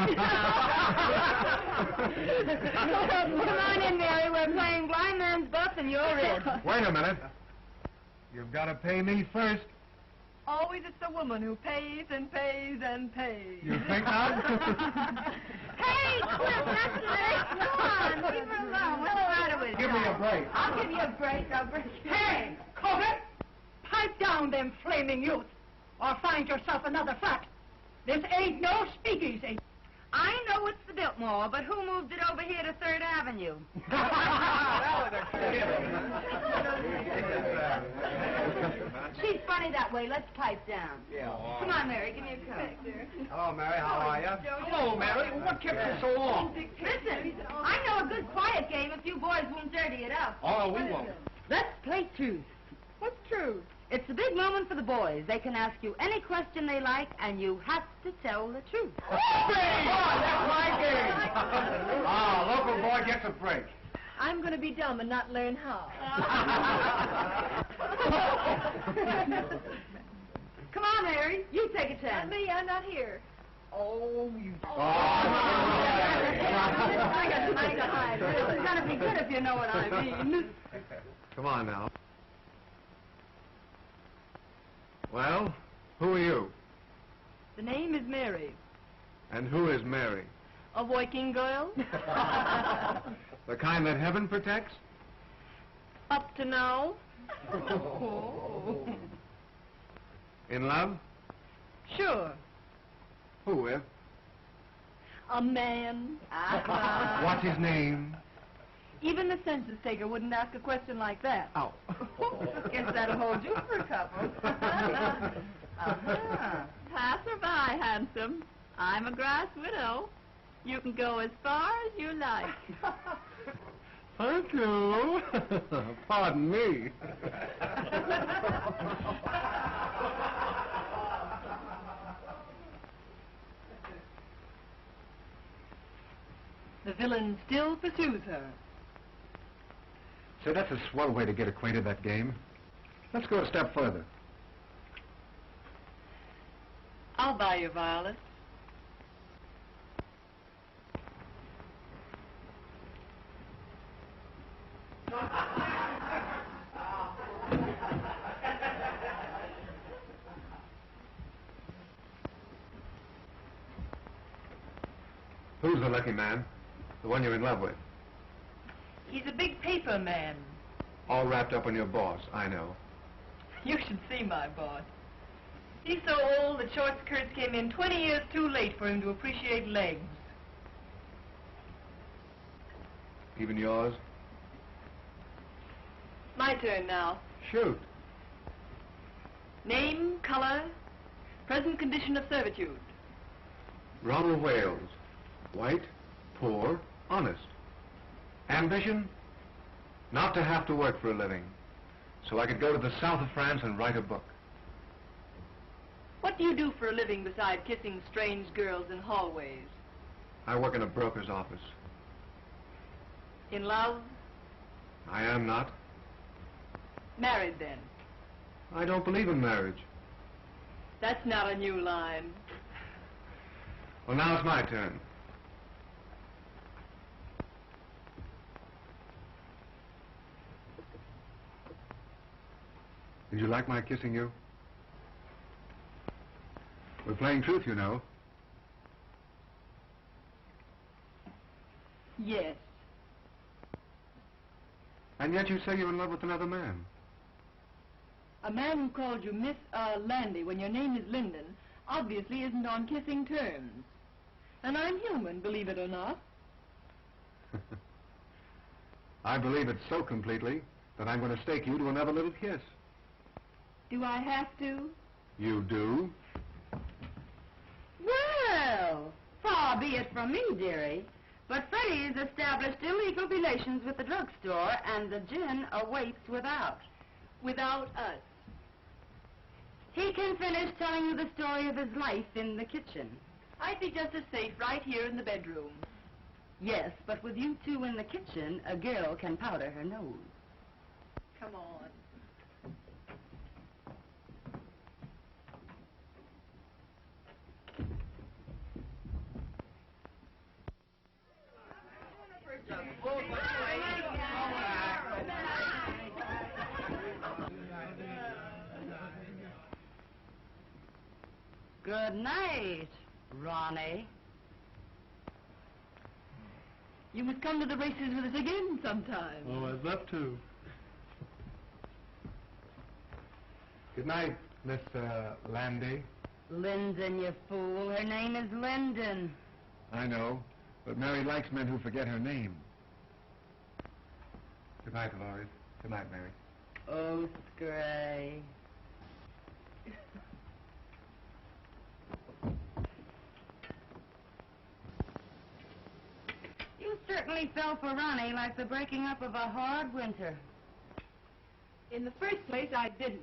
Come on in, Mary. We're playing blind man's buff and you're in. Wait a minute. You've got to pay me first. Always it's the woman who pays and pays and pays. You think not? Hey, Cliff, that's nice. Come on, leave her alone. What's the matter with you? Give me a break. I'll give you a break. I'll break you. Hey, Corbett! Pipe down them flaming youth, or find yourself another flat. This ain't no speakeasy. I know it's the Biltmore, but who moved it over here to 3rd Avenue? She's funny that way. Let's pipe down. Yeah. Come on, Mary. Give me a cup. Hello, Mary. How are you? Hello, Mary. What kept you so long? Listen, I know a good quiet game if you boys won't dirty it up. Oh, we won't. Let's play truth. What's true? It's a big moment for the boys. They can ask you any question they like, and you have to tell the truth. Oh, that's my game. Local boy gets a break. I'm going to be dumb and not learn how. Come on, Mary. You take a Not chance. me, I'm not here. Oh, you... I got nothing to hide. It's going to be good if you know what I mean. Come on now. Well, who are you? The name is Mary. And who is Mary? A working girl. The kind that heaven protects? Up to now. In love? Sure. Who with? A man. What's his name? Even the census taker wouldn't ask a question like that. Oh. Guess that'll hold you for a couple. Pass or by, handsome. I'm a grass widow. You can go as far as you like. Thank you. Pardon me. The villain still pursues her. Say, that's a swell way to get acquainted, that game. Let's go a step further. I'll buy you violets. Who's the lucky man? The one you're in love with? He's a big paper man. All wrapped up in your boss, I know. You should see my boss. He's so old that short skirts came in 20 years too late for him to appreciate legs. Even yours? My turn now. Shoot. Name, color, present condition of servitude. Ronald Wales. White, poor, honest. Ambition? Not to have to work for a living, so I could go to the south of France and write a book. What do you do for a living besides kissing strange girls in hallways? I work in a broker's office. In love? I am not. Married then? I don't believe in marriage. That's not a new line. Well, now it's my turn. Did you like my kissing you? We're playing truth, you know. Yes. And yet you say you're in love with another man. A man who called you Miss Landy when your name is Linden obviously isn't on kissing terms. And I'm human, believe it or not. I believe it so completely that I'm going to stake you to another little kiss. Do I have to? You do? Well, far be it from me, dearie, but Freddie's established illegal relations with the drugstore, and the gin awaits without. Without us. He can finish telling you the story of his life in the kitchen. I'd be just as safe right here in the bedroom. Yes, but with you two in the kitchen, a girl can powder her nose. Come on. Good night, Ronnie. You must come to the races with us again sometime. Oh, I'd love to. Good night, Miss Landy. Linden, you fool. Her name is Linden. I know, but Mary likes men who forget her name. Good night, Lloyd. Good night, Mary. Oh, Scray. You certainly fell for Ronnie like the breaking up of a hard winter. In the first place, I didn't.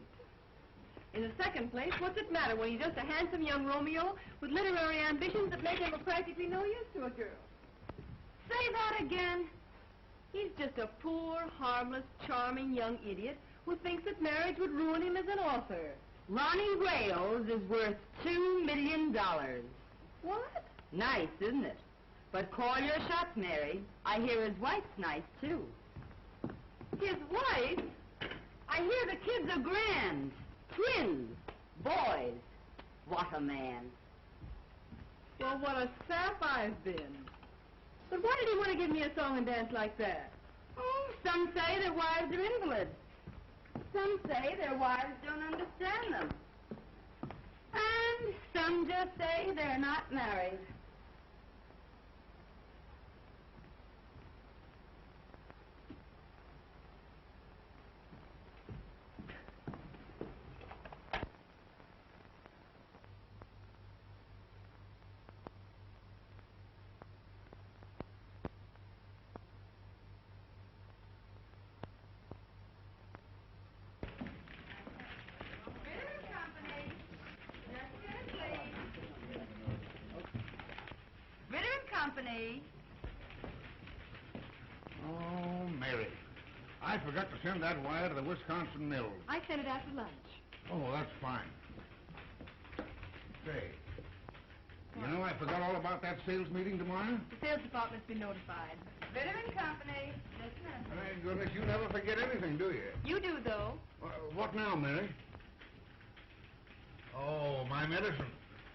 In the second place, what's it matter when he's just a handsome young Romeo with literary ambitions that make him of practically no use to a girl? Say that again. He's just a poor, harmless, charming young idiot who thinks that marriage would ruin him as an author. Ronnie Wales is worth $2 million. What? Nice, isn't it? But call your shots, Mary. I hear his wife's nice, too. His wife? I hear the kids are grand. Twins. Boys. What a man. Well, what a sap I've been. But why did he want to give me a song and dance like that? Oh, some say their wives are invalids. Some say their wives don't understand them. And some just say they're not married. Company. Oh, Mary. I forgot to send that wire to the Wisconsin Mills. I sent it after lunch. Oh, that's fine. Say, you know I forgot all about that sales meeting tomorrow? The sales department's been notified. Bitter and Company. Listen. My goodness, you never forget anything, do you? You do, though. What now, Mary? Oh, my medicine.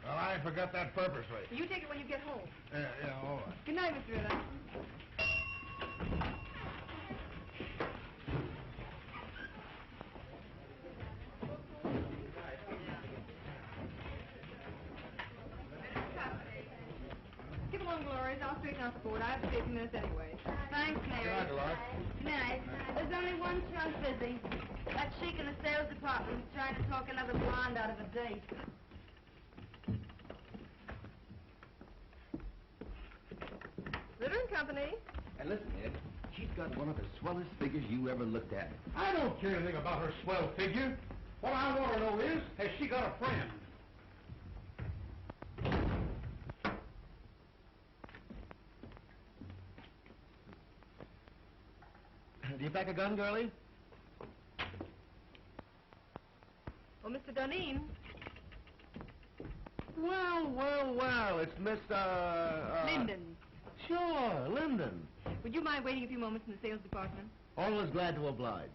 Well, I forgot that purposely. You take it when you get home. Yeah, all right. Good night, Mr. Ritter. Skip along, Gloria. I'll straighten out the board. I have to stay a few minutes anyway. Thanks, Mary. Good night, Dolores. Good night. There's only one chunk busy. That sheik in the sales department is trying to talk another blonde out of a date. Ritter and Company. And listen, Ed, she's got one of the swellest figures you ever looked at. I don't care anything about her swell figure. What I want to know is, has she got a friend? Do you pack a gun, girlie? Well, Mr. Duneen. Well, it's Miss, Linden. Sure, Linden. Would you mind waiting a few moments in the sales department? Always glad to oblige.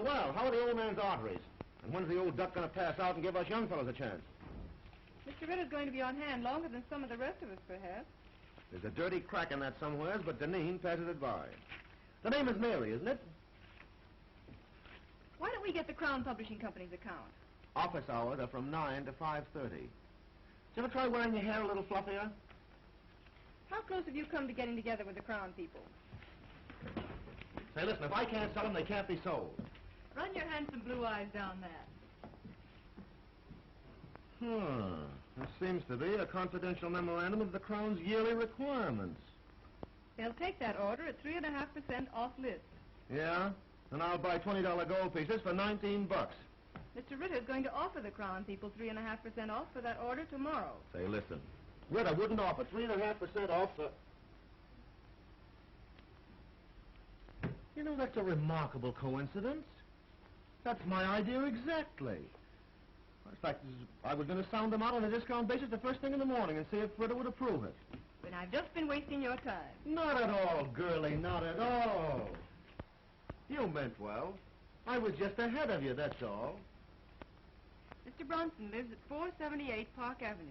Well, how are the old man's arteries? And when's the old duck going to pass out and give us young fellows a chance? Mr. Ritter's going to be on hand longer than some of the rest of us, perhaps. There's a dirty crack in that somewheres, but Deneen passes it by. The name is Mary, isn't it? Why don't we get the Crown Publishing Company's account? Office hours are from 9 to 5:30. Did you ever try wearing your hair a little fluffier? How close have you come to getting together with the Crown people? Say, listen, if I can't sell them, they can't be sold. Run your handsome blue eyes down that. There seems to be a confidential memorandum of the Crown's yearly requirements. They'll take that order at 3.5% off list. Yeah? And I'll buy $20 gold pieces for $19. Mr. Ritter's going to offer the Crown people 3.5% off for that order tomorrow. Say, listen. Ritter wouldn't offer 3.5% off for... You know, that's a remarkable coincidence. That's my idea exactly. In fact, I was going to sound them out on a discount basis the first thing in the morning and see if Fritter would approve it. But I've just been wasting your time. Not at all, girlie, not at all. You meant well. I was just ahead of you, that's all. Mr. Bronson lives at 478 Park Avenue.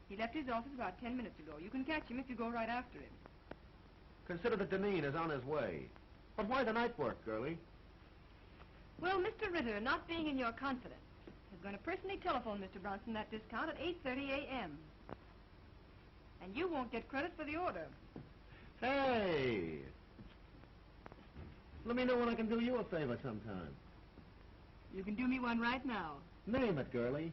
He left his office about 10 minutes ago. You can catch him if you go right after him. Consider that Deneen is on his way. But why the night work, girlie? Well, Mr. Ritter, not being in your confidence, is going to personally telephone Mr. Bronson that discount at 8:30 a.m. And you won't get credit for the order. Hey! Let me know when I can do you a favor sometime. You can do me one right now. Name it, girlie.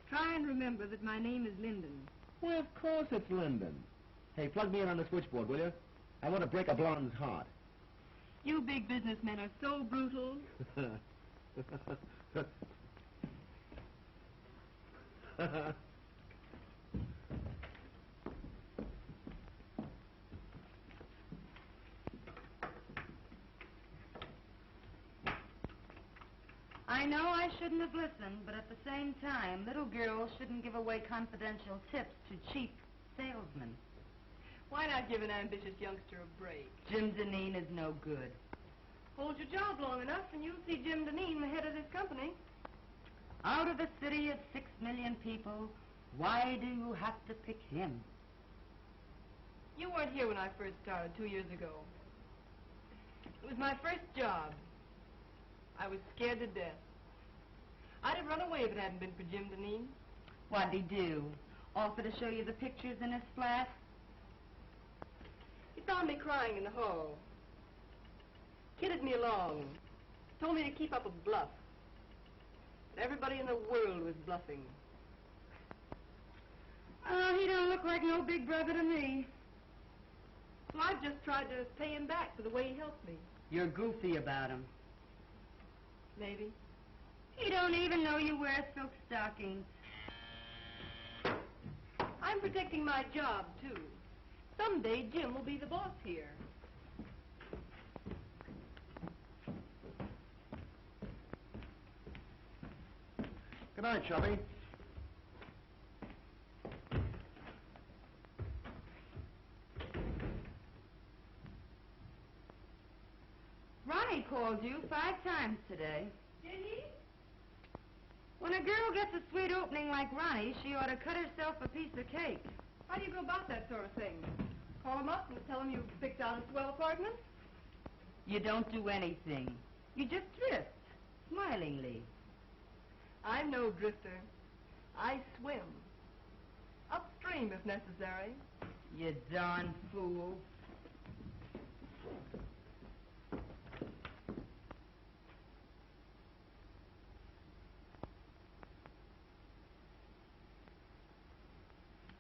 Try and remember that my name is Linden. Well, of course it's Linden. Hey, plug me in on the switchboard, will you? I want to break a blonde's heart. You big businessmen are so brutal. I know I shouldn't have listened, but at the same time, little girls shouldn't give away confidential tips to cheap salesmen. Why not give an ambitious youngster a break? Jim Deneen is no good. Hold your job long enough and you'll see Jim Deneen, the head of this company. Out of a city of 6 million people, why do you have to pick him? You weren't here when I first started 2 years ago. It was my first job. I was scared to death. I'd have run away if it hadn't been for Jim Deneen. What'd he do? Offer to show you the pictures in his flat? He found me crying in the hall. Kidded me along. Told me to keep up a bluff. But everybody in the world was bluffing. Oh, he don't look like no big brother to me. Well, I've just tried to pay him back for the way he helped me. You're goofy about him. Maybe. He don't even know you wear silk stockings. I'm protecting my job, too. Someday Jim will be the boss here. Good night, Chubby. Ronnie called you 5 times today. Did he? When a girl gets a sweet opening like Ronnie, she ought to cut herself a piece of cake. How do you go about that sort of thing? Call him up and tell him you picked out a swell apartment? You don't do anything. You just drift, smilingly. I'm no drifter. I swim. Upstream, if necessary. You darn fool.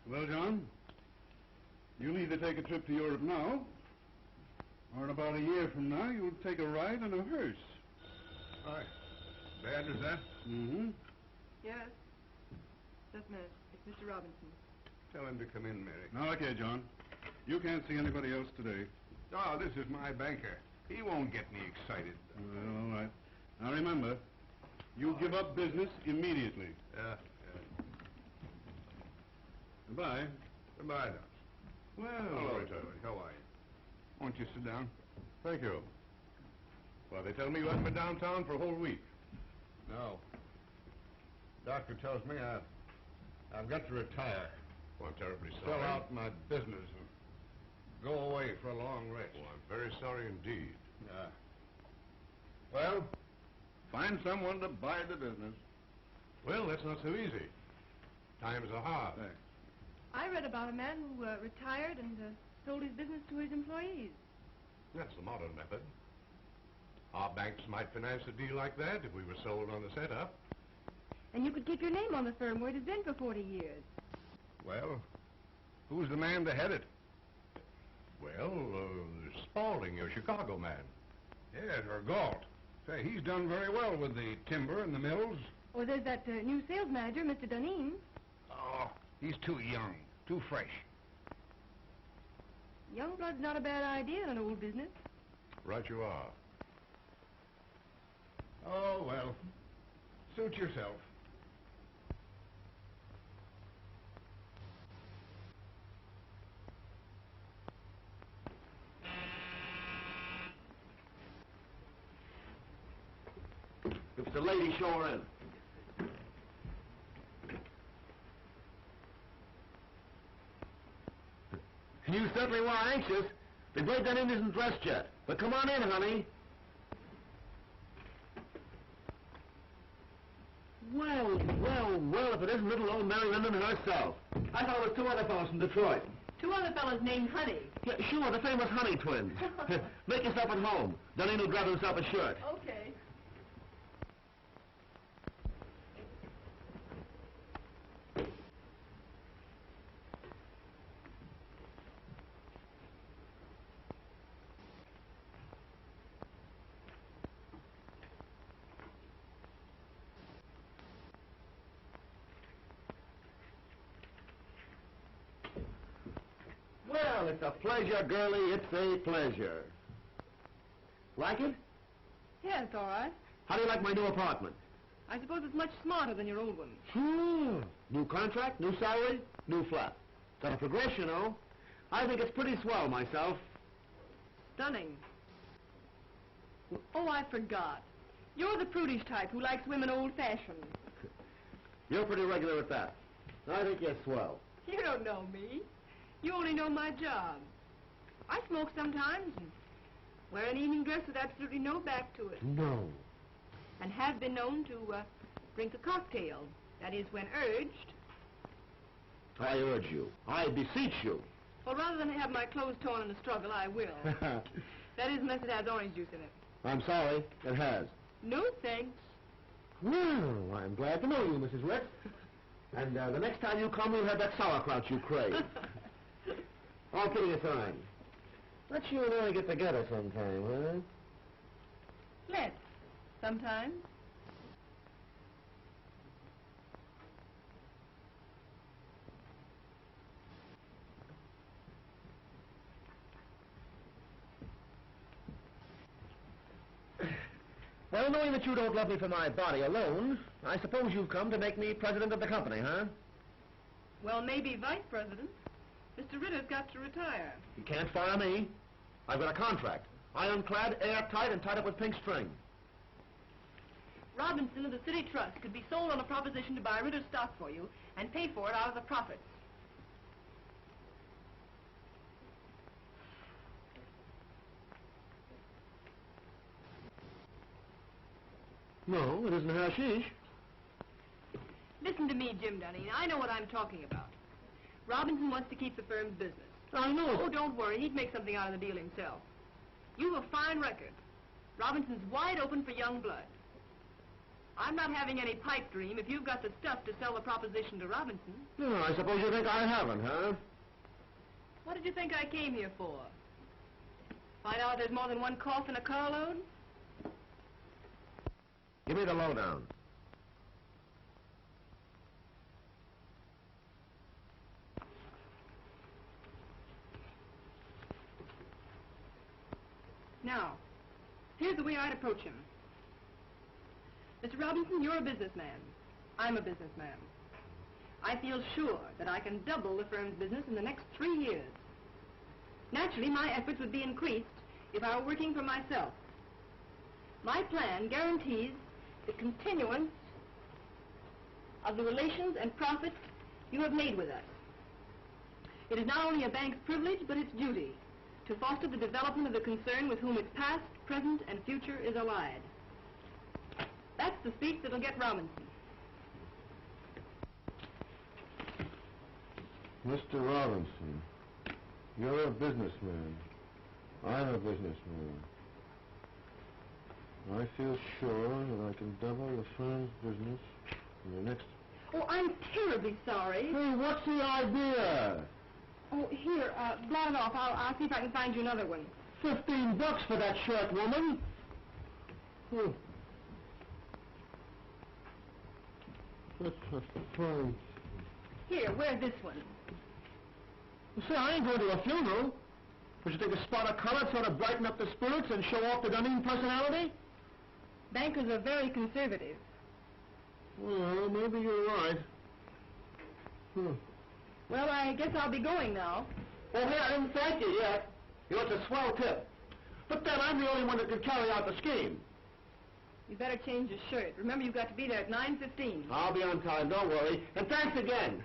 Well, John, you'll either take a trip to Europe now, or in about a year from now, you'll take a ride in a hearse. Hi. Bad as that? Mm-hmm. Yes. Just a minute. It's Mr. Robinson. Tell him to come in, Mary. No, okay, John. You can't see anybody else today. Oh, this is my banker. He won't get me excited. Well, all right. Now, remember, you give up business immediately. Yeah. Goodbye. Goodbye, Doc. Well, Hello, Charlie. How are you? Won't you sit down? thank you. Well, they tell me you haven't been downtown for a whole week. No. Doctor tells me I've got to retire. Well, I'm terribly sorry. Sell out my business and go away for a long rest. Oh, I'm very sorry indeed. Yeah. Well, find someone to buy the business. Well, that's not so easy. Times are hard. Thanks. I read about a man who retired and sold his business to his employees. That's the modern method. Our banks might finance a deal like that if we were sold on the setup. And you could keep your name on the firm where it has been for 40 years. Well, who's the man to head it? Well, Spaulding, your Chicago man. Yes, or Galt. Say, he's done very well with the timber and the mills. Or there's that new sales manager, Mr. Deneen. Oh, he's too young, too fresh. Young blood's not a bad idea in an old business. Right you are. Oh, well. Suit yourself. If it's a lady, show her in. You certainly were anxious. The great Dunn isn't dressed yet. But come on in, honey. Well, well, well, if it isn't little old Mary Astor herself. I thought it was two other fellows from Detroit. Two other fellows named Honey. Yeah, sure, the famous Honey twins. Make yourself at home. Dunn will grab himself a shirt. Okay. Well, it's a pleasure, girlie. It's a pleasure. Like it? Yeah, it's all right. How do you like my new apartment? I suppose it's much smarter than your old one. New contract, new salary, new flat. Got a progression, you know. I think it's pretty swell myself. Stunning. Oh, I forgot. You're the prudish type who likes women old-fashioned. You're pretty regular at that. I think you're swell. You don't know me. You only know my job. I smoke sometimes and wear an evening dress with absolutely no back to it. No. And have been known to drink a cocktail. That is, when urged. I urge you. I beseech you. Well, rather than have my clothes torn in a struggle, I will. That is, unless it has orange juice in it. I'm sorry. It has. No, thanks. Well, I'm glad to know you, Mrs. Ritz. And the next time you come, we'll have that sauerkraut you crave. All kidding aside, let's you and I get together sometime, huh? Let's. Sometime. Well, knowing that you don't love me for my body alone, I suppose you've come to make me president of the company, huh? Well, maybe vice president. Mr. Ritter's got to retire. You can't fire me. I've got a contract. Ironclad, airtight, and tied up with pink string. Robinson of the City Trust could be sold on a proposition to buy Ritter's stock for you and pay for it out of the profits. No, it isn't hashish. Listen to me, Jim Dunning. I know what I'm talking about. Robinson wants to keep the firm's business. I know. Oh, don't worry. He'd make something out of the deal himself. You've a fine record. Robinson's wide open for young blood. I'm not having any pipe dream if you've got the stuff to sell the proposition to Robinson. No, I suppose you think I haven't, huh? What did you think I came here for? Find out there's more than one cough in a carload? Give me the lowdown. Now, here's the way I'd approach him. Mr. Robinson, you're a businessman. I'm a businessman. I feel sure that I can double the firm's business in the next 3 years. Naturally, my efforts would be increased if I were working for myself. My plan guarantees the continuance of the relations and profits you have made with us. It is not only a bank's privilege, but its duty to foster the development of the concern with whom its past, present, and future is allied. That's the speech that'll get Robinson. Mr. Robinson, you're a businessman. I'm a businessman. I feel sure that I can double the firm's business in the next... Oh, I'm terribly sorry. Hey, what's the idea? Oh, here, blot it off. I'll see if I can find you another one. $15 for that shirt, woman. That's a fine... Here, wear this one. Say, I ain't going to a funeral. Would you think a spot of color sort of brighten up the spirits and show off the Dunedin personality? Bankers are very conservative. Well, maybe you're right. Well, I guess I'll be going now. Oh, hey, I didn't thank you yet. You know, it's a swell tip. But then I'm the only one that can carry out the scheme. You better change your shirt. Remember, you've got to be there at 9:15. I'll be on time, don't worry. And thanks again.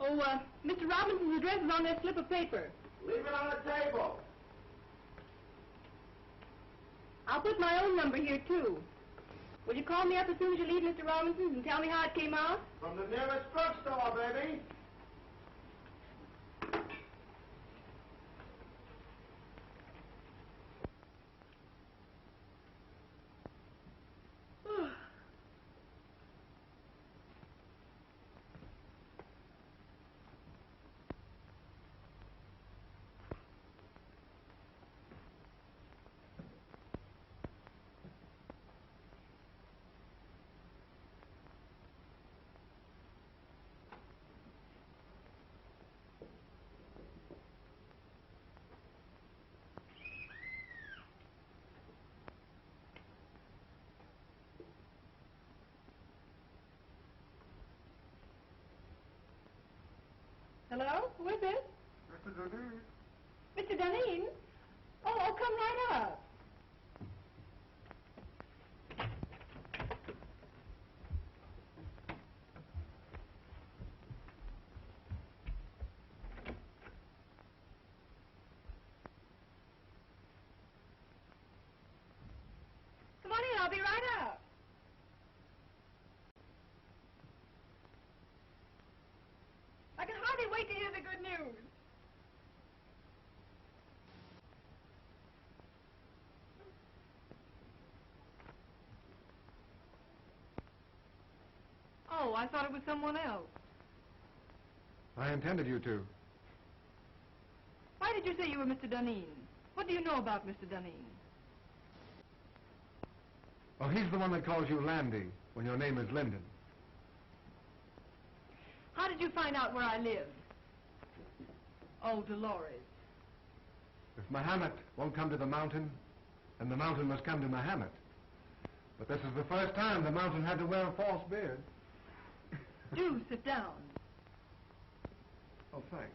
Oh, Mr. Robinson's address is on that slip of paper. Leave it on the table. I'll put my own number here, too. Will you call me up as soon as you leave Mr. Robinson's and tell me how it came out? From the nearest drugstore, baby. Hello? Who is it? Mr. Dunedin. Mr. Dunedin? Oh, come right up. Come on in, I'll be right up. I can hardly wait to hear the good news. Oh, I thought it was someone else. I intended you to. Why did you say you were Mr. Dunedin? What do you know about Mr. Dunedin? Well, he's the one that calls you Landy when your name is Linden. How did you find out where I live? Oh, Dolores. If Mahomet won't come to the mountain, then the mountain must come to Mahomet. But this is the first time the mountain had to wear a false beard. Do sit down. Oh, thanks.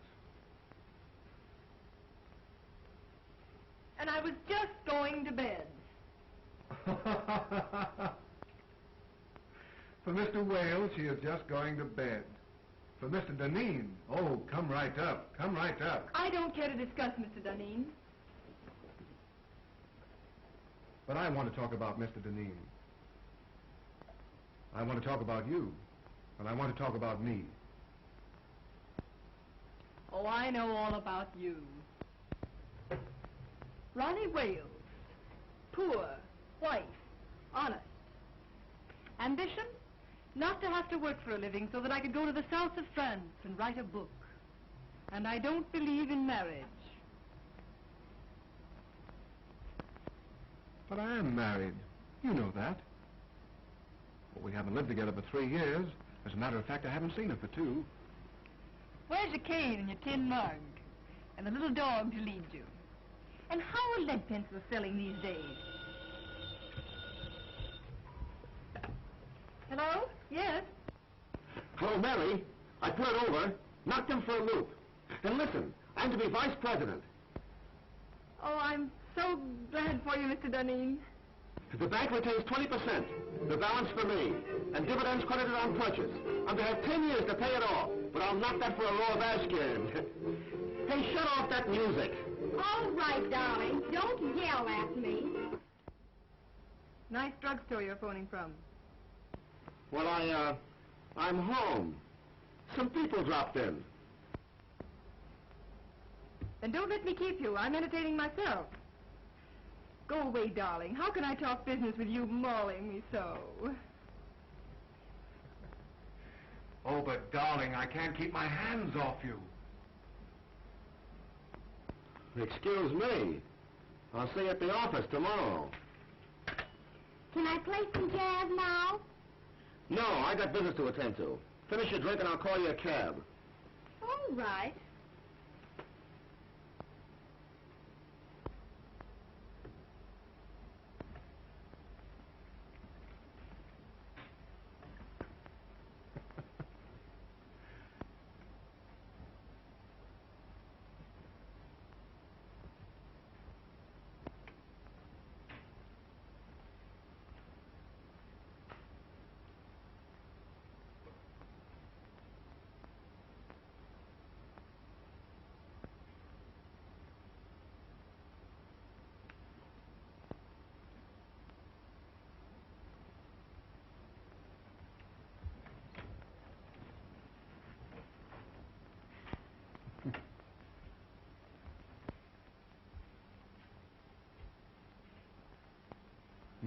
And I was just going to bed. For Mr. Wales, she is just going to bed. For Mr. Dunedin, oh, come right up. Come right up. I don't care to discuss Mr. Dunedin. But I want to talk about Mr. Dunedin. I want to talk about you. And I want to talk about me. Oh, I know all about you. Ronnie Wales. Poor, white, honest. Ambition? Not to have to work for a living so that I could go to the south of France and write a book. And I don't believe in marriage. But I am married. You know that. Well, we haven't lived together for 3 years. As a matter of fact, I haven't seen her for 2. Where's your cane and your tin mug? And the little dog to lead you? And how are lead pencils selling these days? Hello? Yes? Hello, Mary. I put it over, knocked him for a loop. And listen, I'm to be vice president. Oh, I'm so glad for you, Mr. Dunedin. The bank retains 20%, the balance for me, and dividends credited on purchase. I'm to have 10 years to pay it off, but I'll knock that for a row of ash cans. Hey, shut off that music. All right, darling. Don't yell at me. Nice drugstore you're phoning from. Well, I'm home. Some people dropped in. Then don't let me keep you. I'm entertaining myself. Go away, darling. How can I talk business with you mauling me so? Oh, but darling, I can't keep my hands off you. Excuse me. I'll see you at the office tomorrow. Can I play some jazz now? No, I got business to attend to. Finish your drink and I'll call you a cab. All right.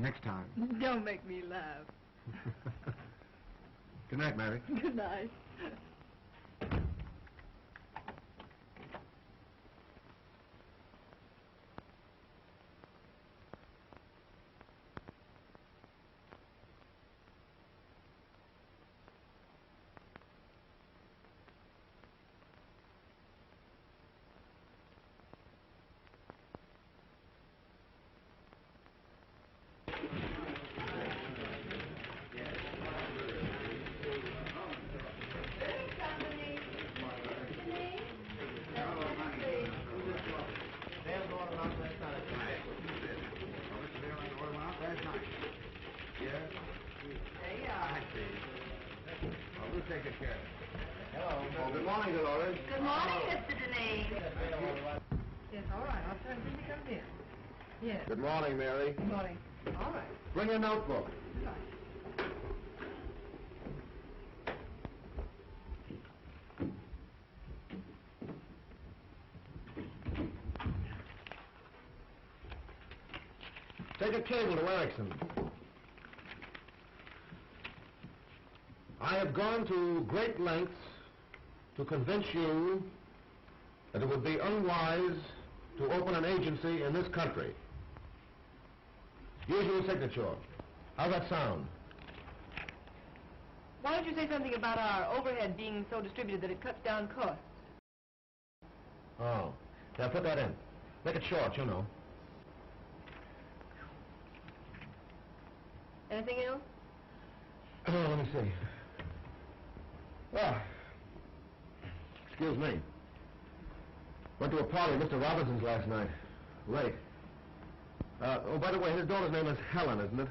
Next time. Don't make me laugh. Good night, Mary. Good night. Good morning, Dolores. Good morning, Mr. Denise. Yes, all right. I'll tell him when he comes in. Yes. Good morning, Mary. Good morning. All right. Bring your notebook. Right. Take a cable to Erickson. I have gone to great lengths to convince you that it would be unwise to open an agency in this country. Usual signature. How's that sound? Why don't you say something about our overhead being so distributed that it cuts down costs? Oh. Yeah, put that in. Make it short, you know. Anything else? Let me see. Well, excuse me. Went to a party at Mr. Robinson's last night. Late. Oh, by the way, his daughter's name is Helen, isn't it?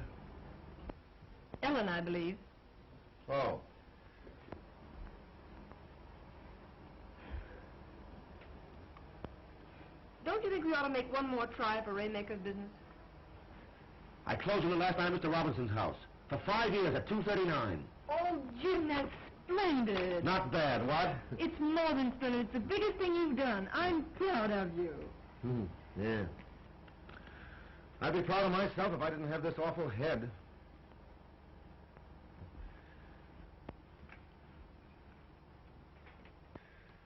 Ellen, I believe. Oh. Don't you think we ought to make one more try for Raymaker's business? I closed on it last night at Mr. Robinson's house. For 5 years at $2.39. Oh, Jim, that's splendid. Not bad, what? It's more than splendid. It's the biggest thing you've done. I'm proud of you. Yeah. I'd be proud of myself if I didn't have this awful head.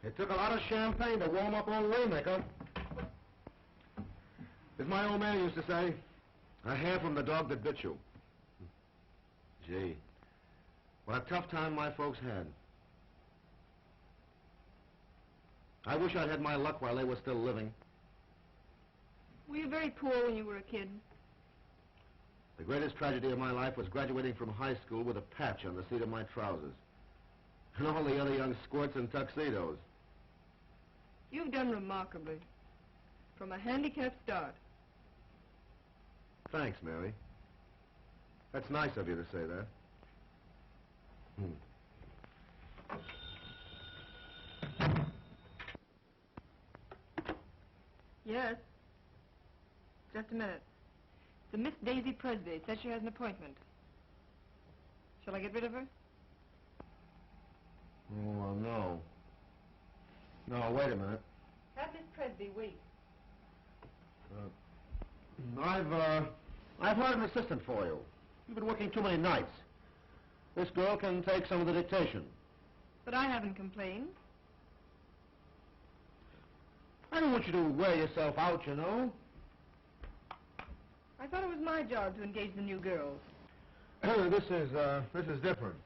It took a lot of champagne to warm up old Waymaker. As my old man used to say, a hair from the dog that bit you. Gee, what a tough time my folks had. I wish I'd had my luck while they were still living. Were you very poor when you were a kid? The greatest tragedy of my life was graduating from high school with a patch on the seat of my trousers. And all the other young squirts in tuxedos. You've done remarkably. From a handicapped start. Thanks, Mary. That's nice of you to say that. Yes. Just a minute. The Miss Daisy Presby says she has an appointment. Shall I get rid of her? Oh, no. No, wait a minute. Have Miss Presby wait. I've hired an assistant for you. You've been working too many nights. This girl can take some of the dictation. But I haven't complained. I don't want you to wear yourself out, you know. I thought it was my job to engage the new girls. This is different.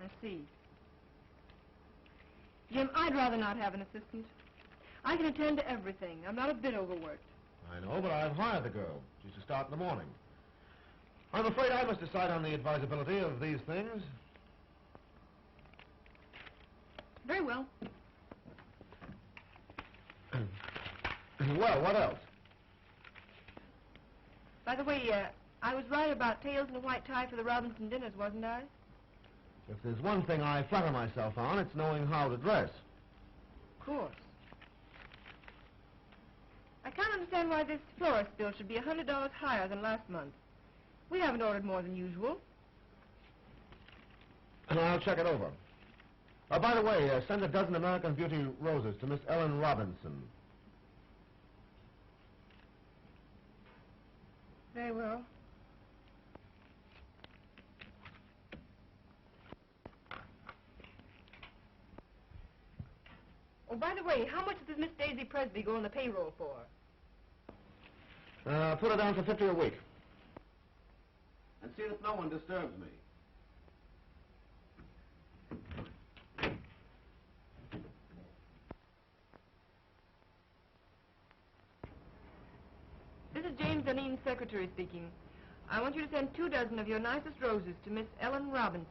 I see. Jim, I'd rather not have an assistant. I can attend to everything. I'm not a bit overworked. I know, but I've hired the girl. She's to start in the morning. I'm afraid I must decide on the advisability of these things. Very well. Well, what else? By the way, I was right about tails and a white tie for the Robinson dinners, wasn't I? If there's one thing I flatter myself on, it's knowing how to dress. Of course. I can't understand why this florist bill should be $100 higher than last month. We haven't ordered more than usual. And I'll check it over. By the way, send a dozen American Beauty roses to Miss Ellen Robinson. Very well. Oh, by the way, how much does Miss Daisy Presby go on the payroll for? Put her down for 50 a week. And see that no one disturbs me. This is James Dunedin's secretary speaking. I want you to send 2 dozen of your nicest roses to Miss Ellen Robinson.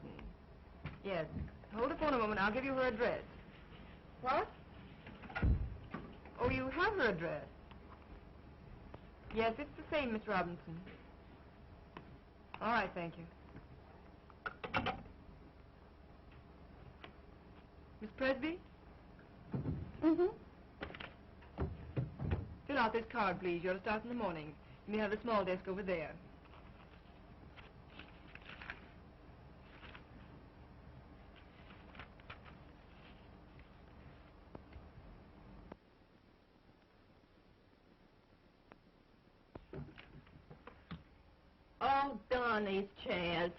Yes. Hold the phone a moment. I'll give you her address. What? Oh, you have her address. Yes, it's the same, Miss Robinson. All right, thank you. Miss Presby? Mm-hmm. Fill out this card, please. You're to start in the morning. You may have the small desk over there. Oh, darn these chairs.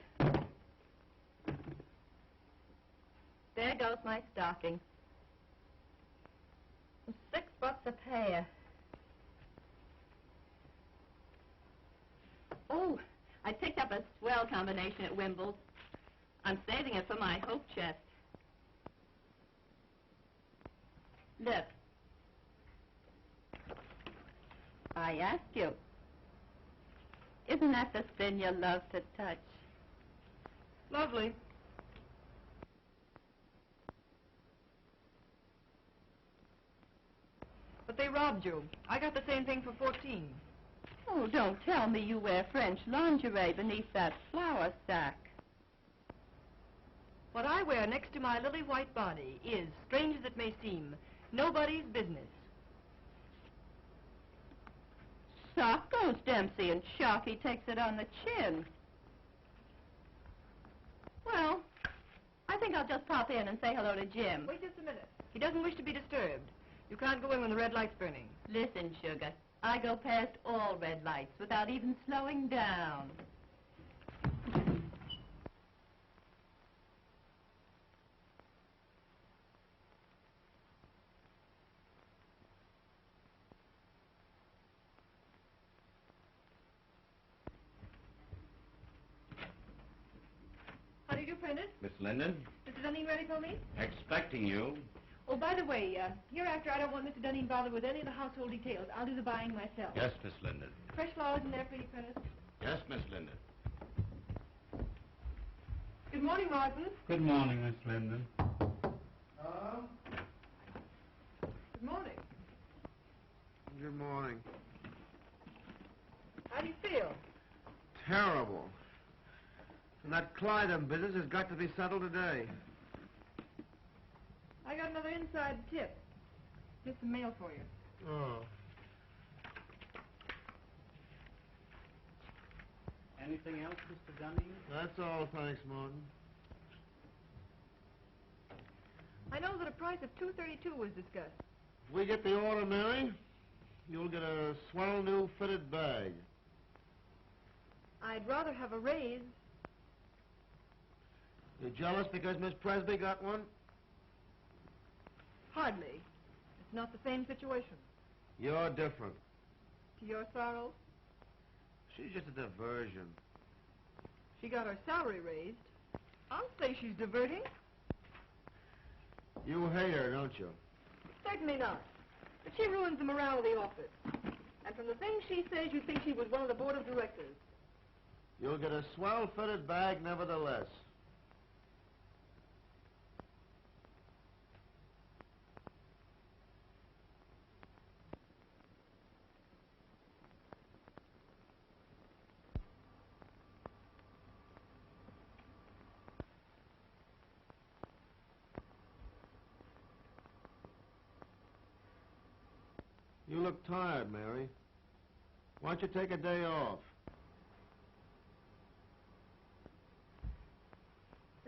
There goes my stocking. $6 a pair. Oh, I picked up a swell combination at Wimble's. I'm saving it for my hope chest. Look. I ask you. Isn't that the sin you love to touch? Lovely. But they robbed you. I got the same thing for 14. Oh, don't tell me you wear French lingerie beneath that flour sack. What I wear next to my lily white body is, strange as it may seem, nobody's business. Sock goes Dempsey, and Sharky takes it on the chin. Well, I think I'll just pop in and say hello to Jim. Wait just a minute. He doesn't wish to be disturbed. You can't go in when the red light's burning. Listen, sugar, I go past all red lights without even slowing down. How do you do, Prentice? Miss Linden, Mr. Dunning ready for me? expecting you. Oh, by the way, hereafter I don't want Mr. Dunning bothered with any of the household details. I'll do the buying myself. Yes, Miss Linden. Fresh flowers in there for you, Prentice. Yes, Miss Linden. Good morning, Martin. Good morning, Miss Linden. Good morning. Good morning. How do you feel? Terrible. And that Clyde business has got to be settled today. I got another inside tip. Here's some mail for you. Oh. Anything else, Mr. Dunning? That's all, thanks, Martin. I know that a price of $232 was discussed. If we get the order, Mary, you'll get a swell new fitted bag. I'd rather have a raise. You jealous because Miss Presby got one? Hardly. It's not the same situation. You're different. To your sorrow, She's just a diversion. she got her salary raised. I'll say she's diverting. You hate her, don't you? Certainly not. But she ruins the morale of the office. And from the things she says, you'd think she was one of the board of directors. You'll get a swell fitted bag nevertheless. You look tired, Mary. Why don't you take a day off?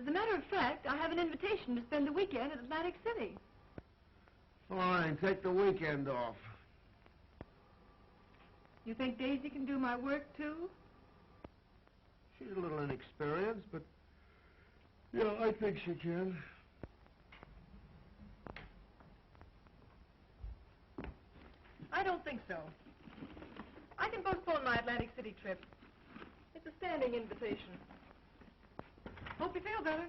As a matter of fact, I have an invitation to spend the weekend at Atlantic City. Fine, take the weekend off. You think Daisy can do my work, too? She's a little inexperienced, but yeah, I think she can. don't think so. I can postpone my Atlantic City trip. It's a standing invitation. Hope you feel better.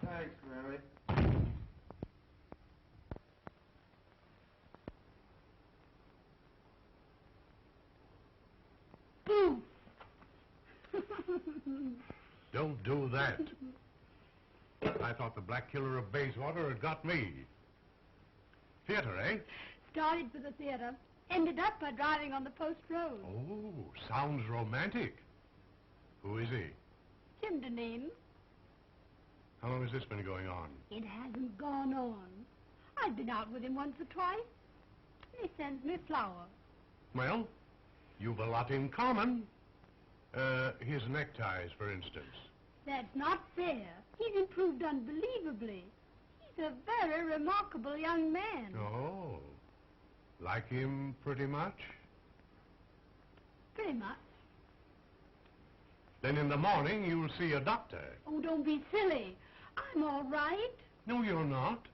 Thanks, Mary. Don't do that. I thought the Black Killer of Bayswater had got me. Theater, eh? Started for the theater. Ended up by driving on the post road. Oh, sounds romantic. Who is he? Jim Deneen. How long has this been going on? It hasn't gone on. I've been out with him once or twice. He sends me flowers. Well, you've a lot in common. His neckties, for instance. That's not fair. He's improved unbelievably. He's a very remarkable young man. Oh, like him pretty much? Pretty much. Then in the morning you'll see a doctor. Oh, don't be silly. I'm all right. No, you're not.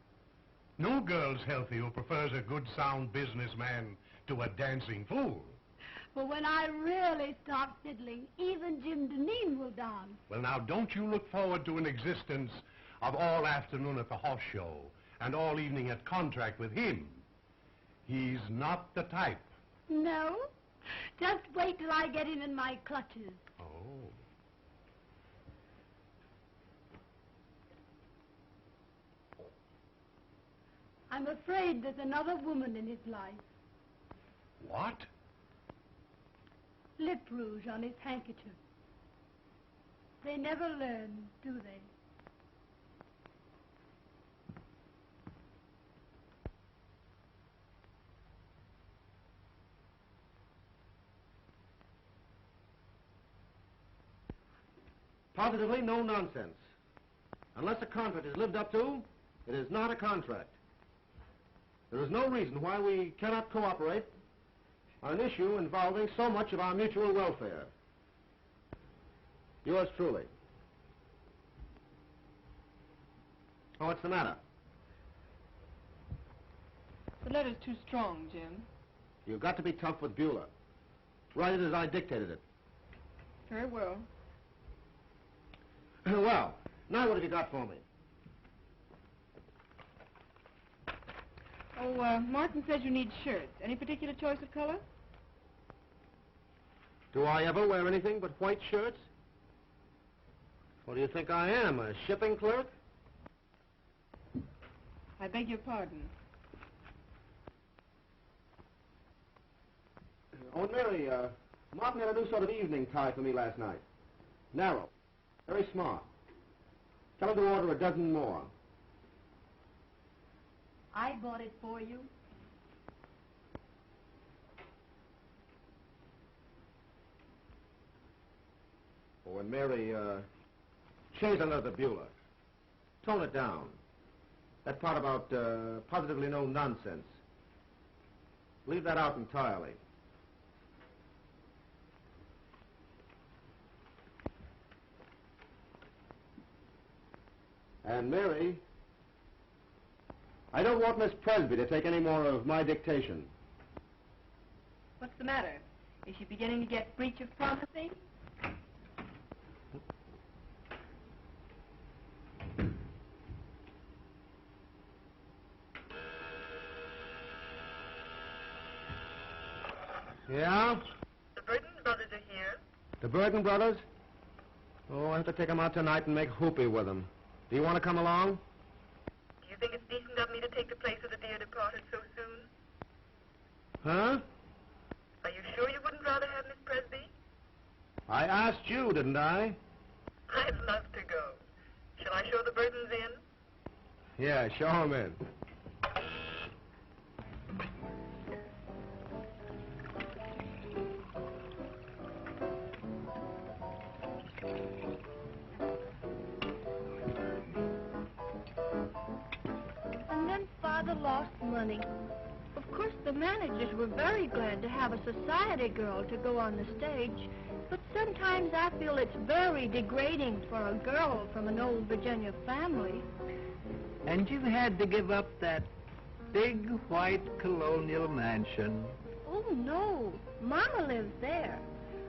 No girl's healthy who prefers a good, sound businessman to a dancing fool. But when I really start fiddling, even Jim Deneen will dance. Well, now, don't you look forward to an existence of all afternoon at the horse show and all evening at contract with him. He's not the type. No? Just wait till I get him in my clutches. Oh. I'm afraid there's another woman in his life. What? Lip rouge on his handkerchief. They never learn, do they? Positively no nonsense. Unless a contract is lived up to, it is not a contract. There is no reason why we cannot cooperate on an issue involving so much of our mutual welfare. Yours truly. Oh, what's the matter? The letter's too strong, Jim. You've got to be tough with Beulah. Write it as I dictated it. Very well. Well, now what have you got for me? Oh, Martin says you need shirts. Any particular choice of color? Do I ever wear anything but white shirts? What do you think I am, a shipping clerk? I beg your pardon. Oh, and Mary, Martin had a new sort of evening tie for me last night. Narrow. Very smart. Tell him to order a dozen more. I bought it for you. Oh, and Mary, change another Beulah. Tone it down. That part about positively no nonsense. Leave that out entirely. And Mary, I don't want Miss Presby to take any more of my dictation. What's the matter? Is she beginning to get breach of promising? Yeah? The Burton brothers are here. The Burton brothers? Oh, I have to take them out tonight and make whoopee with them. Do you want to come along? Do you think it's decent of me to take the place of the dear departed so soon? Huh? Are you sure you wouldn't rather have Miss Presby? I asked you, didn't I? I'd love to go. Shall I show the Burtons in? Yeah, show them in. And then Father lost money. Of course, the managers were very glad to have a society girl to go on the stage, but sometimes I feel it's very degrading for a girl from an old Virginia family. And you had to give up that big white colonial mansion. Oh, no. Mama lives there.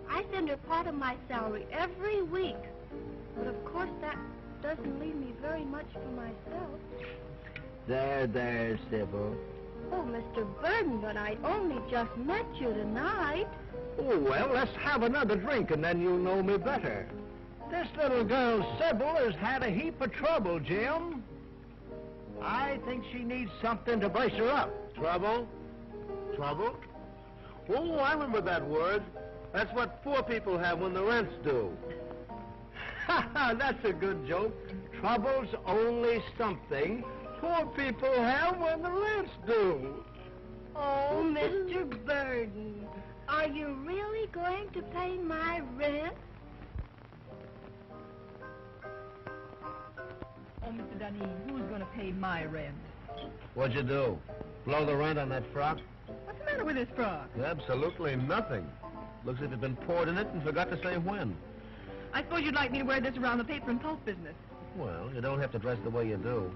I send her part of my salary every week. But of course that doesn't leave me very much for myself. There, Sybil. Oh, Mr. Burden, but I only just met you tonight. Oh, well, let's have another drink and then you'll know me better. This little girl, Sybil, has had a heap of trouble, Jim. I think she needs something to brace her up. Trouble? Trouble? Oh, I remember that word. That's what poor people have when the rent's due. That's a good joke. Trouble's only something poor people have when the rent's due. Oh, Mr. Burden, are you really going to pay my rent? Oh, Mr. Dunne, who's going to pay my rent? What'd you do? Blow the rent on that frock? What's the matter with this frock? Absolutely nothing. Looks as if it'd been poured in it and forgot to say when. I suppose you'd like me to wear this around the paper and pulp business. Well, you don't have to dress the way you do.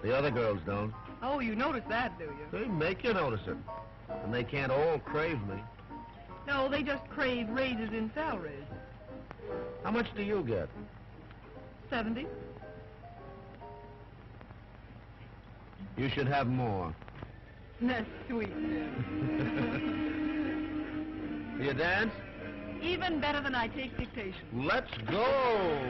The other girls don't. Oh, you notice that, do you? They make you notice it. And they can't all crave me. No, they just crave raises in salaries. How much do you get? 70. You should have more. That's sweet. You dance? Even better than I take dictation. Let's go!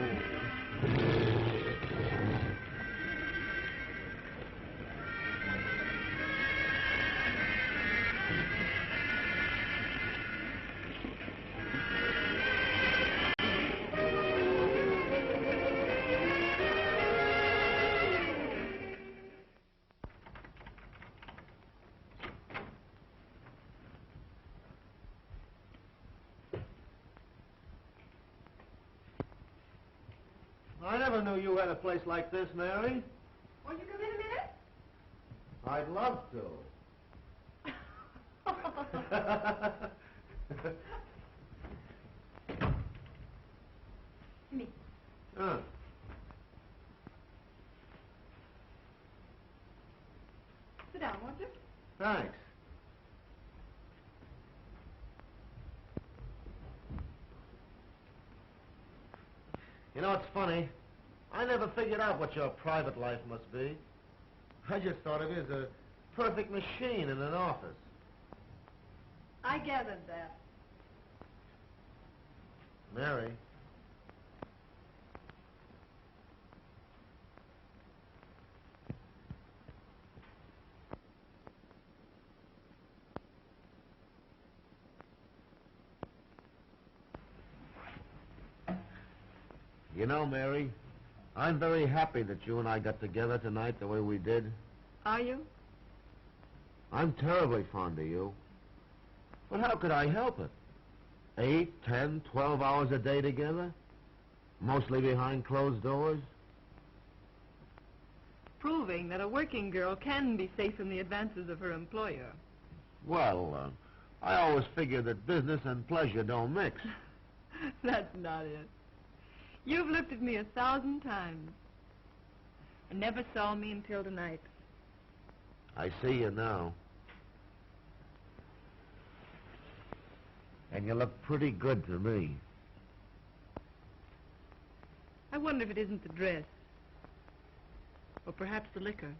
I never knew you had a place like this, Mary. Won't you come in a minute? I'd love to. Me. Sit down, won't you? Thanks. You know, it's funny. I never figured out what your private life must be. I just thought of you as a perfect machine in an office. I gathered that. Mary. You know, Mary, I'm very happy that you and I got together tonight the way we did. Are you? I'm terribly fond of you. But how could I help it? 8, 10, 12 hours a day together? Mostly behind closed doors? Proving that a working girl can be safe from the advances of her employer. Well, I always figured that business and pleasure don't mix. That's not it. You've looked at me 1,000 times and never saw me until tonight. I see you now. And you look pretty good to me. I wonder if it isn't the dress. Or perhaps the liquor.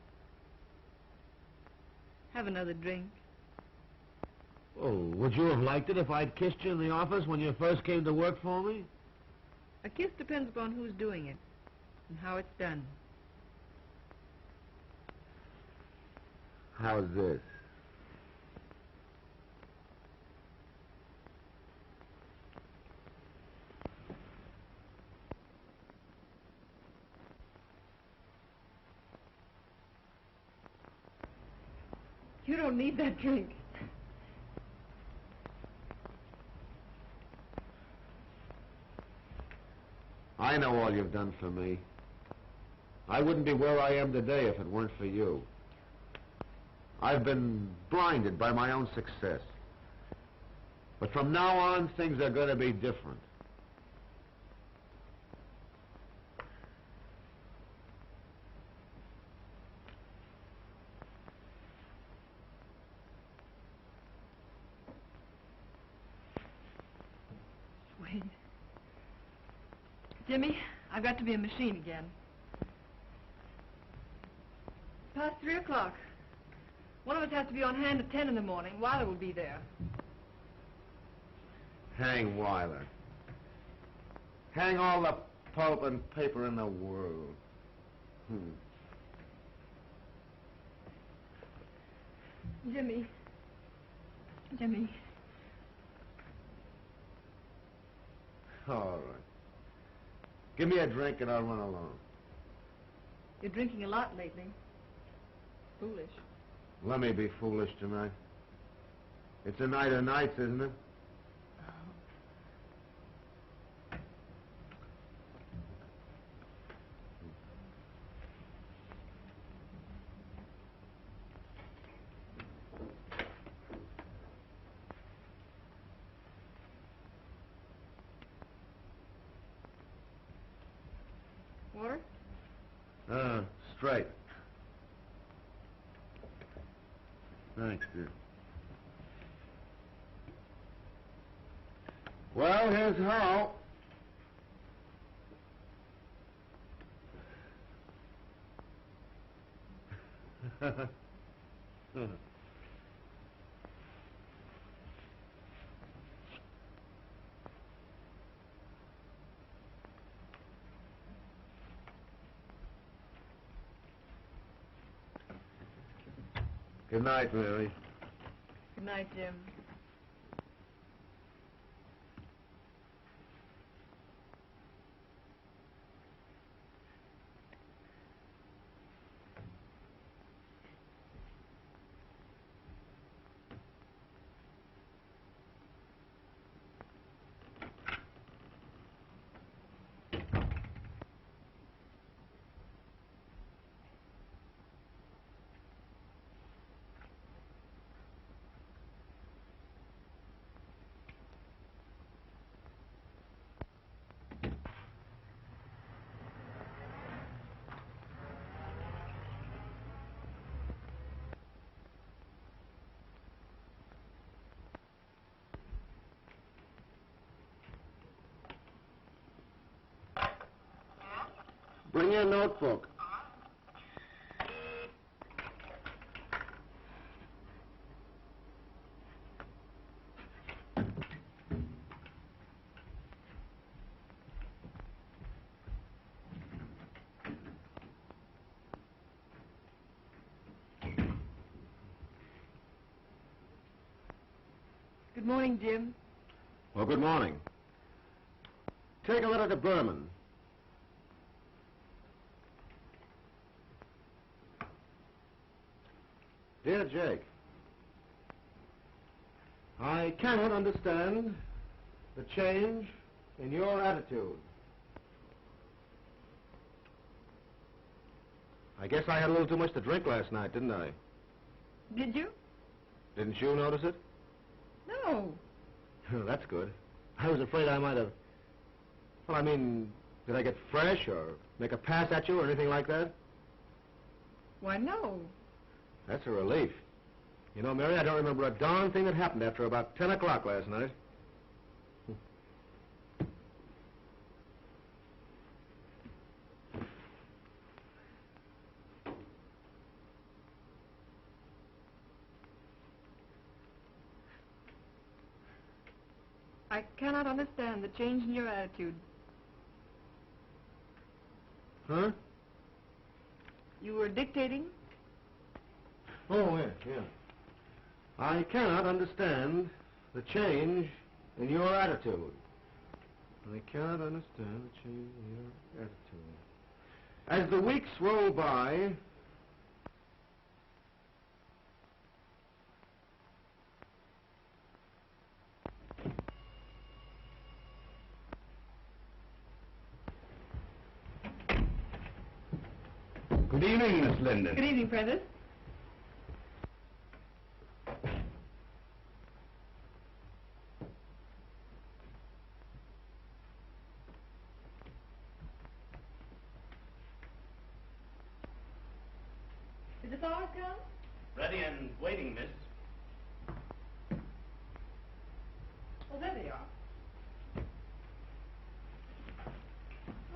Have another drink. Oh, would you have liked it if I'd kissed you in the office when you first came to work for me? A kiss depends upon who's doing it and how it's done. How's this? You don't need that drink. I know all you've done for me. I wouldn't be where I am today if it weren't for you. I've been blinded by my own success. But from now on, things are going to be different. Jimmy, I've got to be a machine again. Past 3 o'clock. One of us has to be on hand at 10 in the morning. Weiler will be there. Hang Weiler. Hang all the pulp and paper in the world. Jimmy. Jimmy. All right. Give me a drink and I'll run along. You're drinking a lot lately. Foolish. Let me be foolish tonight. It's a night of nights, isn't it? Water? Straight. Thanks, dear. Well, here's how. Good night, Mary. Good night, Jim. Bring your notebook. Good morning, Jim. Well, good morning. Take a letter to Berman. Dear Jake, I cannot understand the change in your attitude. I guess I had a little too much to drink last night, didn't I? Did you? Didn't you notice it? No. That's good. I was afraid I might have... Well, I mean, did I get fresh or make a pass at you or anything like that? Why, no. That's a relief. You know, Mary, I don't remember a darn thing that happened after about 10 o'clock last night. I cannot understand the change in your attitude. Huh? You were dictating? Oh, yeah. I cannot understand the change in your attitude. I cannot understand the change in your attitude. As the weeks roll by... Good evening, Miss Linden. Good evening, Prentice. Is the flowers come? Ready and waiting, miss. Oh, there they are.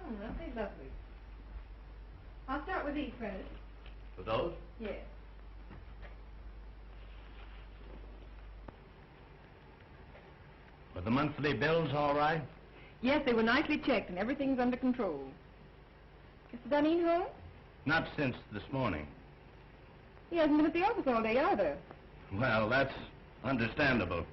Aren't they lovely? I'll start with these, Prentice. For those? Yes. Were the monthly bills all right? Yes, they were nicely checked, and everything's under control. Mr. Dunning home? Not since this morning. He hasn't been at the office all day either. Well, that's understandable.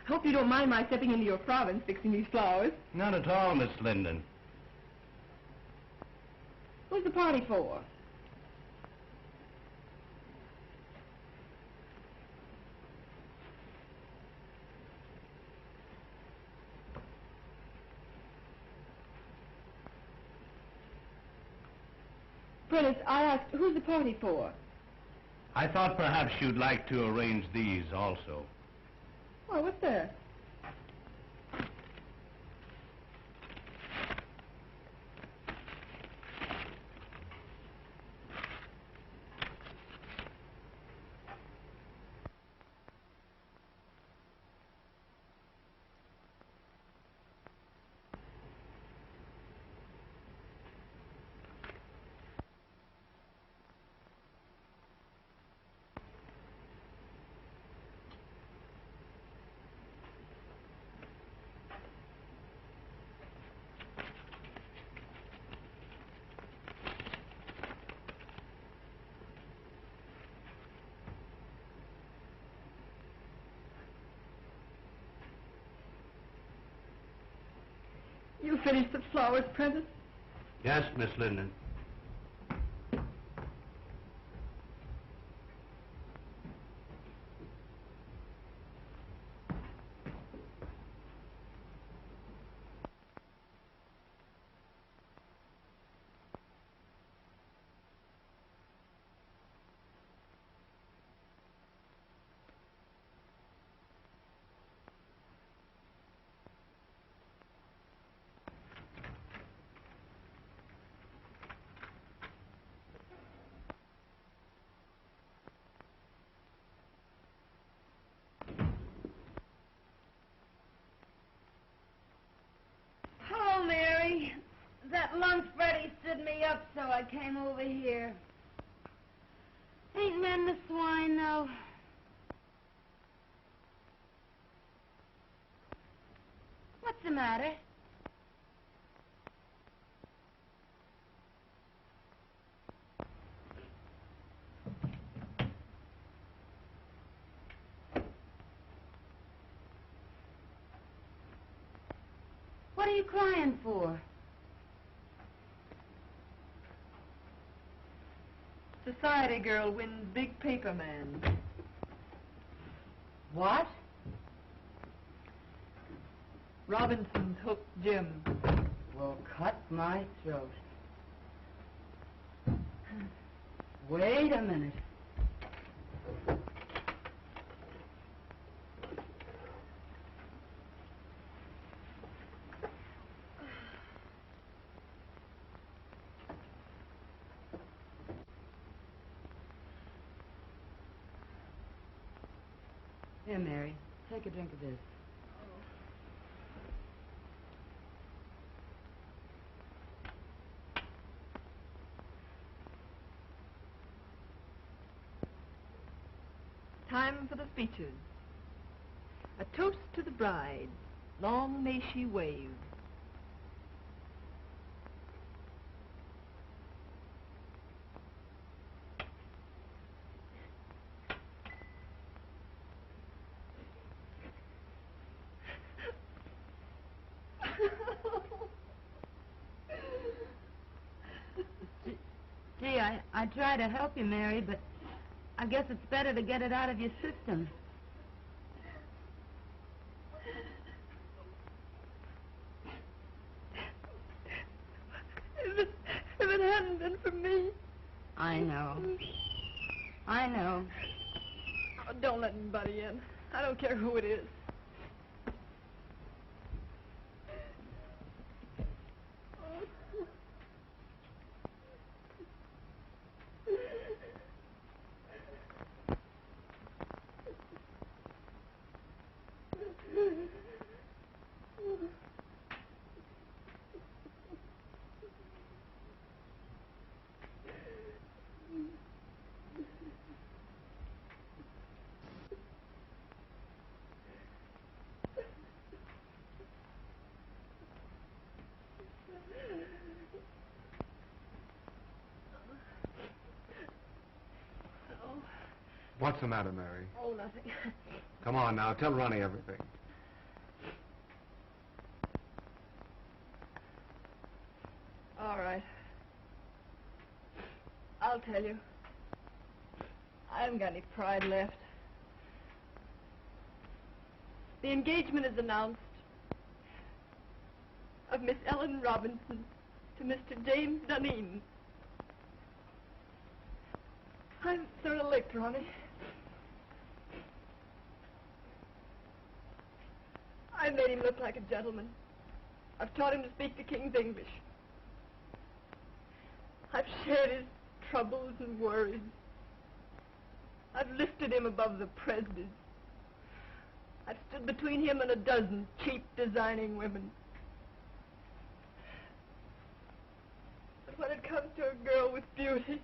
I hope you don't mind my stepping into your province fixing these flowers. Not at all, Miss Linden. Who's the party for? Prentice, I asked, who's the party for? I thought perhaps you'd like to arrange these also. Oh, what's that? You finished the flowers, Prentice? Yes, Miss Linden. Hello, Mary. That lunch Freddie stood me up, so I came over here. Ain't men the swine, though? What's the matter? What are you crying for? Society girl wins big paper man. What? Robinson's hooked Jim. Well, cut my throat. Wait a minute. Here, Mary, take a drink of this. Time for the speeches. A toast to the bride. Long may she wave. Gee, I try to help you, Mary, but I guess it's better to get it out of your system. If it hadn't been for me... I know. I know. Oh, don't let anybody in. I don't care who it is. What's the matter, Mary? Oh, nothing. Come on now, tell Ronnie everything. All right. I'll tell you. I haven't got any pride left. The engagement is announced of Miss Ellen Robinson to Mr. James Dunedin. I'm sort of licked, Ronnie. I made him look like a gentleman. I've taught him to speak the King's English. I've shared his troubles and worries. I've lifted him above the prejudice. I've stood between him and a dozen cheap, designing women. But when it comes to a girl with beauty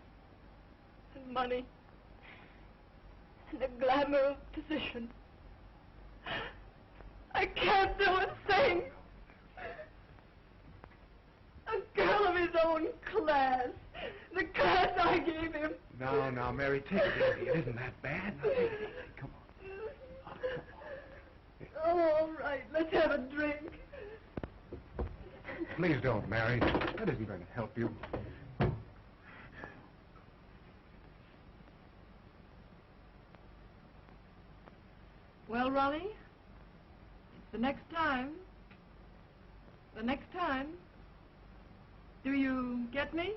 and money and the glamour of position, I can't do a thing. A girl of his own class. The class I gave him. Now, Mary, take it easy. It isn't that bad. Now, take it easy. Come on. Oh, all right. Let's have a drink. Please don't, Mary. That isn't going to help you. Well, Ronnie, the next time. Do you get me?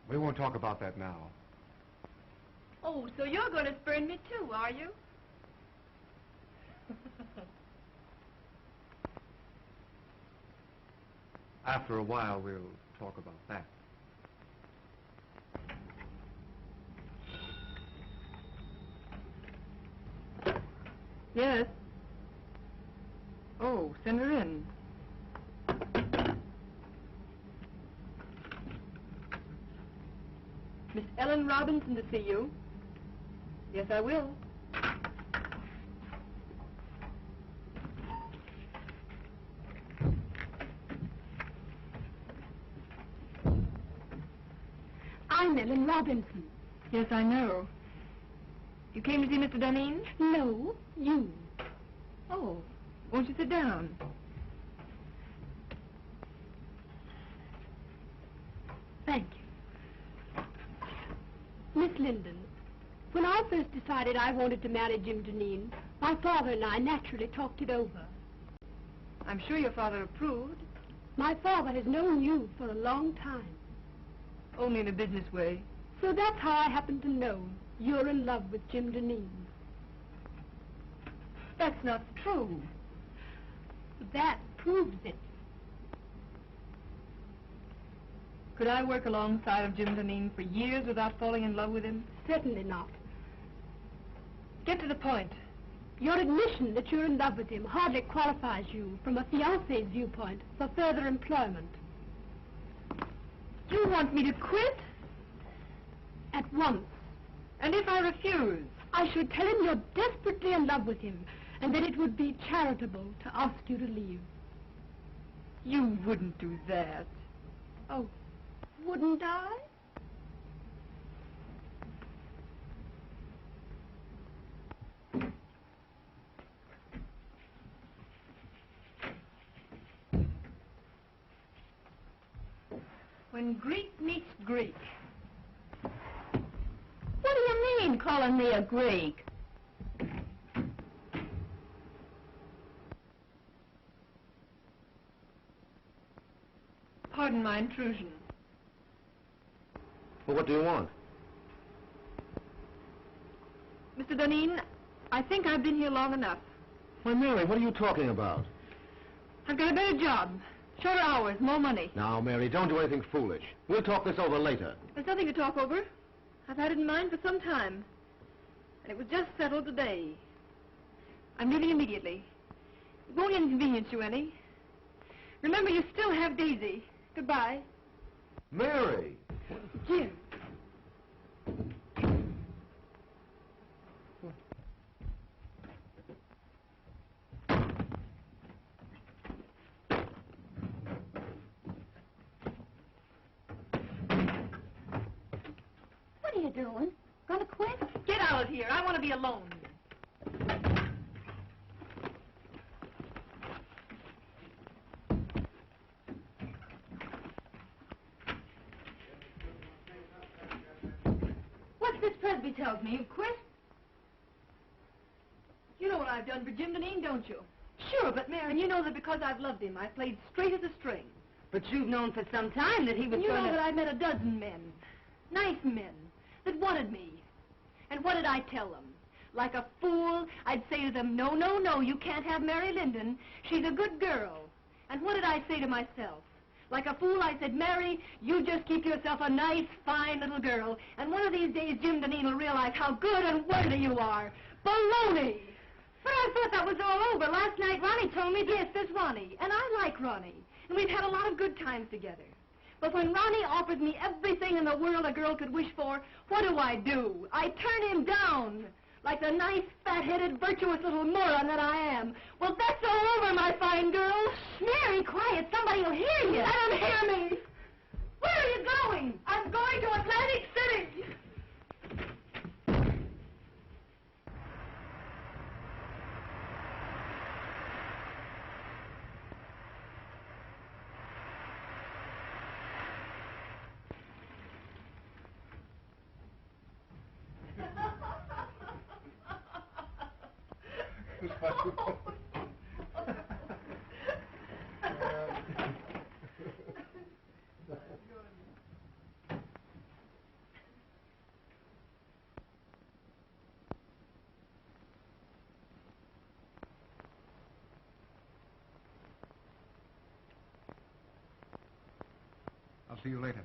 We won't talk about that now. Oh, so you're going to spurn me too, are you? After a while, we'll talk about that. Yes. Oh, send her in. Miss Ellen Robinson to see you. Yes, I will. I'm Ellen Robinson. Yes, I know. You came to see Mr. Dunedin? No, you. Oh, won't you sit down? Thank you. Miss Linden, when I first decided I wanted to marry Jim Dunedin, my father and I naturally talked it over. I'm sure your father approved. My father has known you for a long time. Only in a business way. So that's how I happen to know you're in love with Jim Dunedin. That's not true. That proves it. Could I work alongside of Jim Dunedin for years without falling in love with him? Certainly not. Get to the point. Your admission that you're in love with him hardly qualifies you, from a fiancé's viewpoint, for further employment. You want me to quit? At once. And if I refuse? I should tell him you're desperately in love with him, and that it would be charitable to ask you to leave. You wouldn't do that. Oh, wouldn't I? When Greek meets Greek. What do you mean, calling me a Greek? Pardon my intrusion. Well, what do you want? Mr. Dunedin, I think I've been here long enough. Why, Mary, what are you talking about? I've got a better job. Shorter hours, more money. Now, Mary, don't do anything foolish. We'll talk this over later. There's nothing to talk over. I've had it in mind for some time. And it was just settled today. I'm leaving immediately. It won't inconvenience you any. Remember, you still have Daisy. Goodbye. Mary! Jim. doing? Gonna quit? Get out of here. I want to be alone. What's this Presby tells me? You've quit? You know what I've done for Jim Deneen, don't you? Sure, but Mary... And you know that because I've loved him, I've played straight as a string. But you've known for some time that he was You going know to... that I met a dozen men, nice men, that wanted me. And what did I tell them? Like a fool, I'd say to them, no, no, no, you can't have Mary Linden. She's a good girl. And what did I say to myself? Like a fool, I said, Mary, you just keep yourself a nice, fine little girl, and one of these days Jim Deneen will realize how good and worthy you are. Baloney! But I thought that was all over. Last night Ronnie told me, yes, there's Ronnie, and I like Ronnie, and we've had a lot of good times together. But when Ronnie offers me everything in the world a girl could wish for, what do? I turn him down, like the nice, fat-headed, virtuous little moron that I am. Well, that's all over, my fine girl. Mary, quiet. Somebody will hear you. Let him hear me. Where are you going? I'm going to Atlantic City. I'll see you later.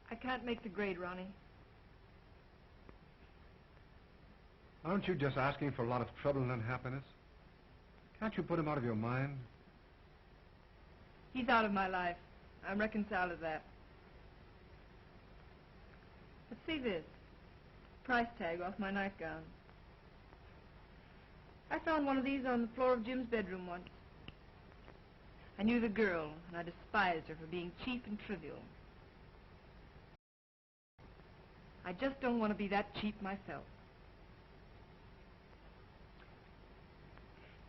I can't make the grade, Ronnie. Aren't you just asking for a lot of trouble and unhappiness? Can't you put him out of your mind? He's out of my life. I'm reconciled to that. Let's see this. Price tag off my nightgown. I found one of these on the floor of Jim's bedroom once. I knew the girl, and I despised her for being cheap and trivial. I just don't want to be that cheap myself.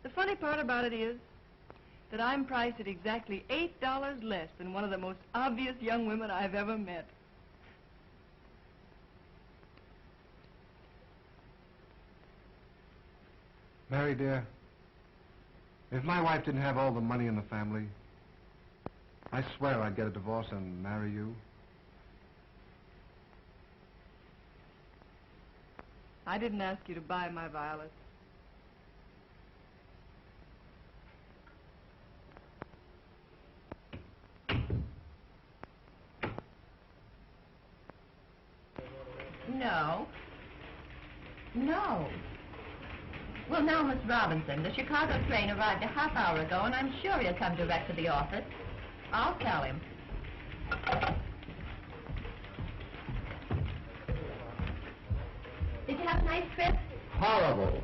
The funny part about it is that I'm priced at exactly $8 less than one of the most obvious young women I've ever met. Mary, dear, if my wife didn't have all the money in the family, I swear I'd get a divorce and marry you. I didn't ask you to buy my violets. No. No. Well, now, Miss Robinson, the Chicago train arrived a half hour ago, and I'm sure he'll come direct to the office. I'll tell him. Did you have a nice trip? Horrible.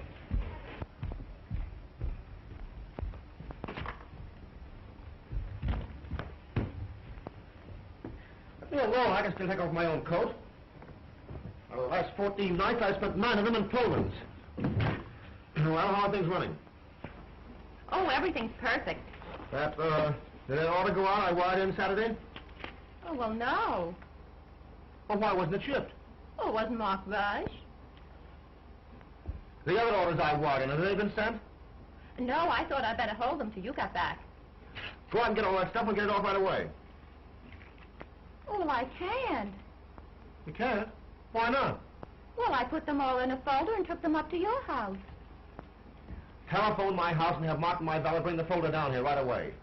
Let me alone. I can still take off my own coat. For the last 14 nights, I spent 9 of them in Poland. Well, how are things running? Oh, everything's perfect. Did it ought to go out? I wired in Saturday? Oh, well, no. Well, why wasn't it shipped? Oh, it wasn't marked rush. The other orders I wired in, have they been sent? No, I thought I'd better hold them till you got back. Go out and get all that stuff and get it off right away. Oh, well, I can't. You can't? Why not? Well, I put them all in a folder and took them up to your house. Telephone my house and have Martin, my valet, bring the folder down here right away.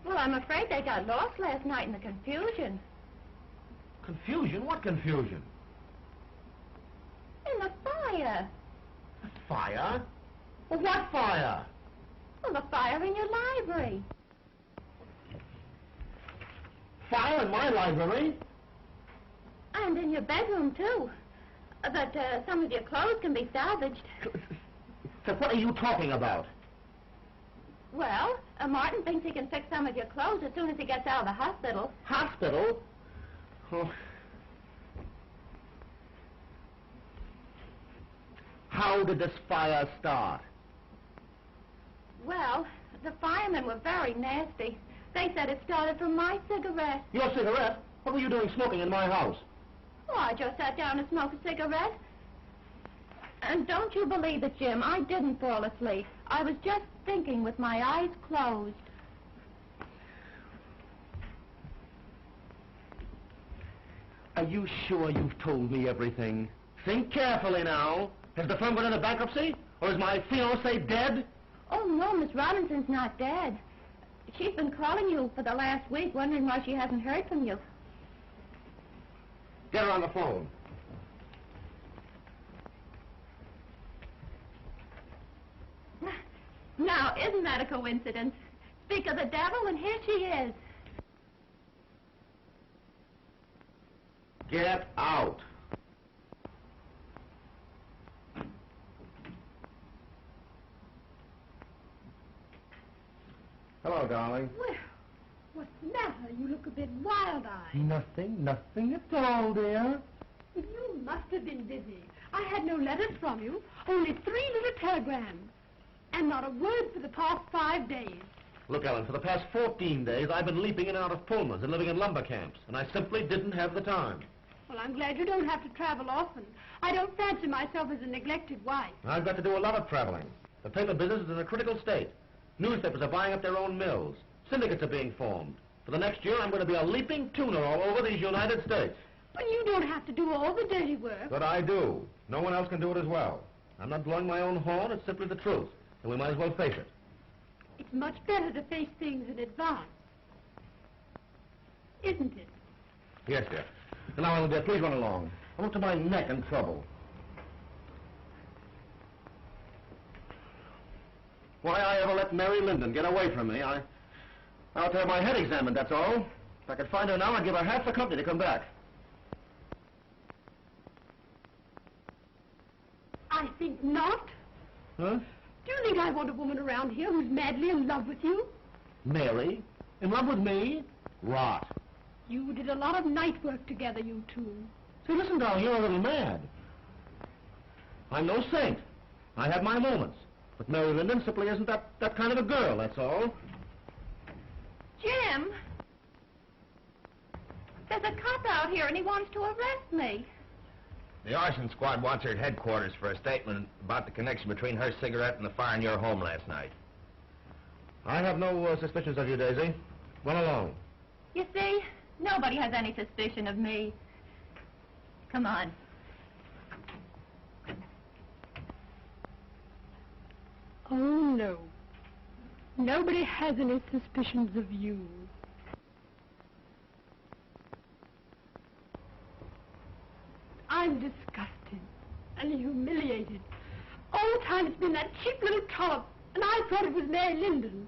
Well, I'm afraid they got lost last night in the confusion. Confusion? What confusion? In the fire. The fire? Well, what fire? Well, the fire in your library. Fire in my library? And in your bedroom, too. But some of your clothes can be salvaged. So what are you talking about? Well, Martin thinks he can fix some of your clothes as soon as he gets out of the hospital. Hospital? Oh. How did this fire start? Well, the firemen were very nasty. They said it started from my cigarette. Your cigarette? What were you doing smoking in my house? Oh, I just sat down and smoked a cigarette. And don't you believe it, Jim, I didn't fall asleep. I was just thinking with my eyes closed. Are you sure you've told me everything? Think carefully now. Has the firm gone into bankruptcy? Or is my fiancée dead? Oh, no, Miss Robinson's not dead. She's been calling you for the last week, wondering why she hasn't heard from you. Get her on the phone. Now, isn't that a coincidence? Speak of the devil, and here she is. Get out. Hello, darling. Well, what's the matter? You look a bit wild-eyed. Nothing at all, dear. You must have been busy. I had no letters from you, only 3 little telegrams. And not a word for the past 5 days. Look, Ellen, for the past 14 days, I've been leaping in and out of Pullmans and living in lumber camps, and I simply didn't have the time. Well, I'm glad you don't have to travel often. I don't fancy myself as a neglected wife. I've got to do a lot of traveling. The paper business is in a critical state. Newspapers are buying up their own mills. Syndicates are being formed. For the next year, I'm going to be a leaping tuner all over these United States. But you don't have to do all the dirty work. But I do. No one else can do it as well. I'm not blowing my own horn. It's simply the truth. And we might as well face it. It's much better to face things in advance. Isn't it? Yes, dear. And now, Ellen, dear, please run along. I'm up to my neck in trouble. Why I ever let Mary Linden get away from me, I'll have to have my head examined, that's all. If I could find her now, I'd give her half the company to come back. I think not. Huh? Do you think I want a woman around here who's madly in love with you? Mary? In love with me? Rot. You did a lot of night work together, you two. See, listen, darling, you're a little mad. I'm no saint. I have my moments. But Mary Linden simply isn't that kind of a girl, that's all. Jim! There's a cop out here and he wants to arrest me. The arson squad wants her at headquarters for a statement about the connection between her cigarette and the fire in your home last night. I have no suspicions of you, Daisy. Run along. You see, nobody has any suspicion of me. Come on. Oh, no. Nobody has any suspicions of you. I'm disgusted and humiliated. All the time it's been that cheap little trollop, and I thought it was Mary Linden.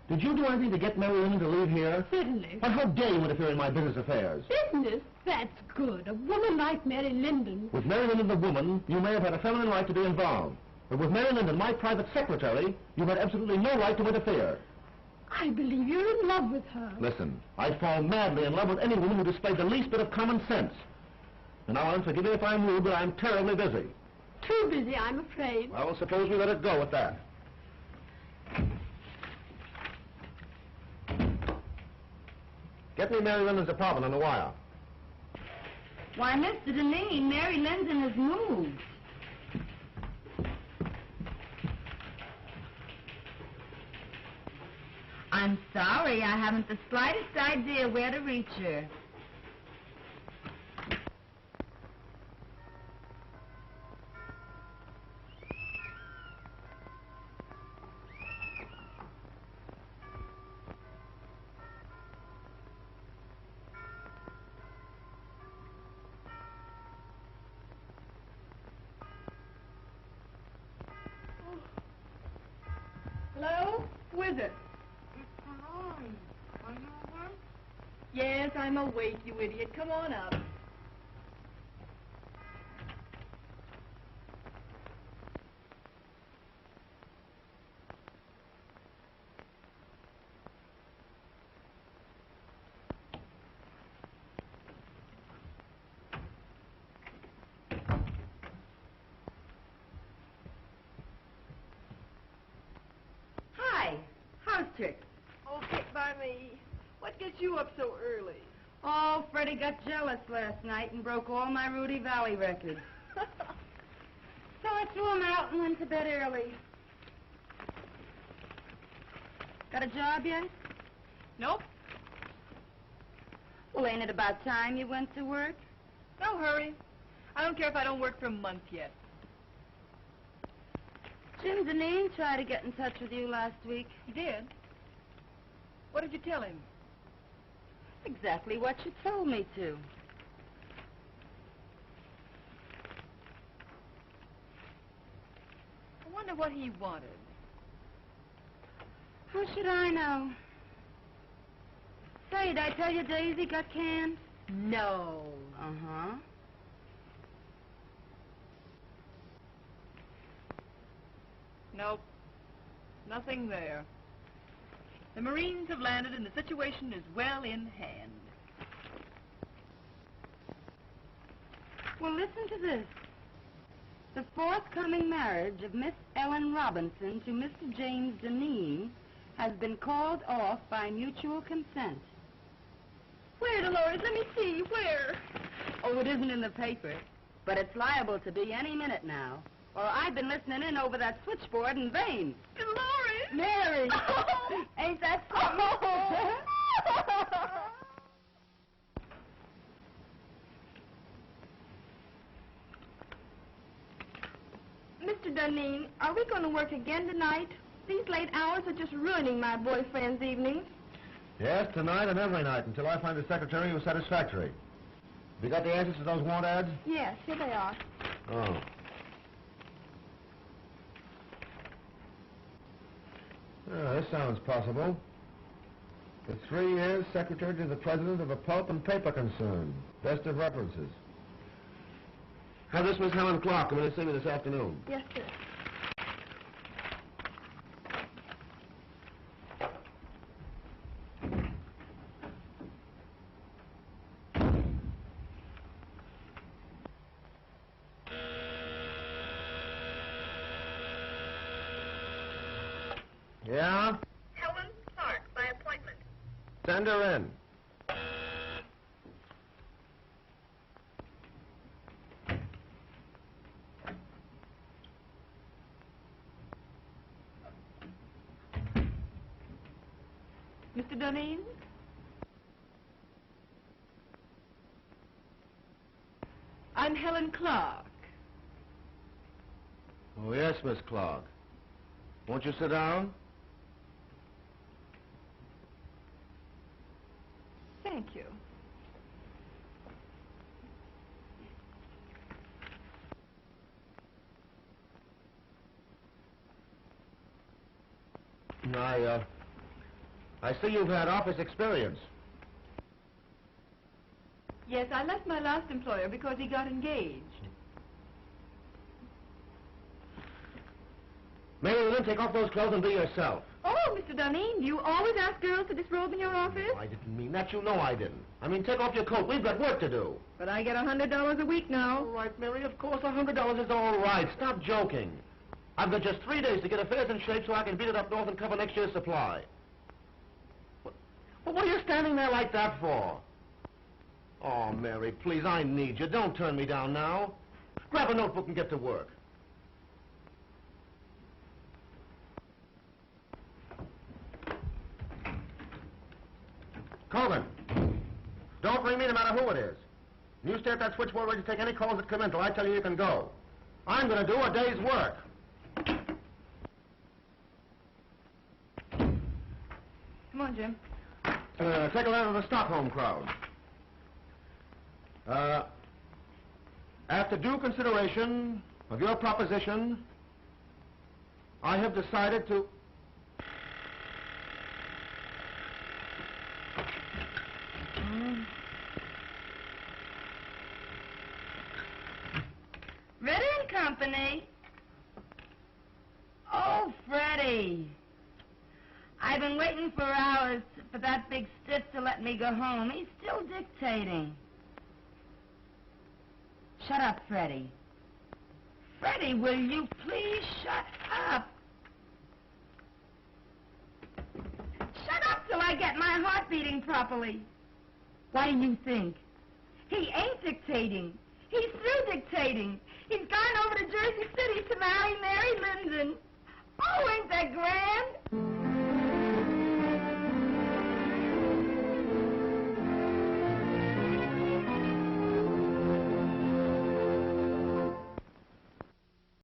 Did you do anything to get Mary Linden to leave here? Certainly. But how dare you interfere in my business affairs? Business? That's good. A woman like Mary Linden. With Mary Linden the woman, you may have had a feminine right to be involved. But with Mary Linden, my private secretary, you had absolutely no right to interfere. I believe you're in love with her. Listen, I'd fall madly in love with any woman who displayed the least bit of common sense. And now, Ellen, forgive me if I'm rude, but I'm terribly busy. Too busy, I'm afraid. Well, suppose we let it go at that. Get me Mary Linden's apartment on the wire. Why, Mr. Deneen, Mary Linden has moved. I'm sorry, I haven't the slightest idea where to reach her. Hello? Who is it? Yes, I'm awake, you idiot. Come on up. Hi, house trick. Oh, get by me. What gets you up so early? Oh, Freddie got jealous last night and broke all my Rudy Valley records. So I threw him out and went to bed early. Got a job yet? Nope. Well, ain't it about time you went to work? No hurry. I don't care if I don't work for a month yet. Jim Deneen tried to get in touch with you last week. He did? What did you tell him? Exactly what you told me to. I wonder what he wanted. How should I know? Say, did I tell you Daisy got canned? No. Uh-huh. Nope. Nothing there. The Marines have landed and the situation is well in hand. Well, listen to this. The forthcoming marriage of Miss Ellen Robinson to Mr. James Deneen has been called off by mutual consent. Where, Dolores? Let me see. Where? Oh, it isn't in the paper, but it's liable to be any minute now. Or I've been listening in over that switchboard in vain. Dolores! Mary! Oh. Ain't that something? Mr. Deneen, are we going to work again tonight? These late hours are just ruining my boyfriend's evenings. Yes, tonight and every night until I find a secretary who's satisfactory. Have you got the answers to those want ads? Yes, here they are. Oh. This sounds possible. For 3 years, secretary to the president of a pulp and paper concern. Best of references. Have this Miss Helen Clark come in and see me this afternoon. Yes, sir. Yeah? Helen Clark, by appointment. Send her in. Mr. Dunning? I'm Helen Clark. Oh, yes, Miss Clark. Won't you sit down? Thank you. I see you've had office experience. Yes, I left my last employer because he got engaged. Mary, then take off those clothes and be yourself. Oh, Mr. Dunning, do you always ask girls to disrobe in your office? I didn't mean that. You know I didn't. I mean, take off your coat. We've got work to do. But I get $100 a week now. All right, Mary, of course, $100 is all right. Stop joking. I've got just 3 days to get affairs in shape so I can beat it up north and cover next year's supply. Well, what are you standing there like that for? Oh, Mary, please, I need you. Don't turn me down now. Grab a notebook and get to work. Colvin, don't ring me no matter who it is. You stay at that switchboard ready to take any calls that come in till I tell you you can go. I'm going to do a day's work. Come on, Jim. Take a letter to the Stockholm crowd. After due consideration of your proposition, I have decided to... Ritter and Company. Oh, Freddie. I've been waiting for hours for that big stiff to let me go home. He's still dictating. Shut up, Freddie. Freddie, will you please shut up? Shut up till I get my heart beating properly. What do you think? He ain't dictating. He's through dictating. He's gone over to Jersey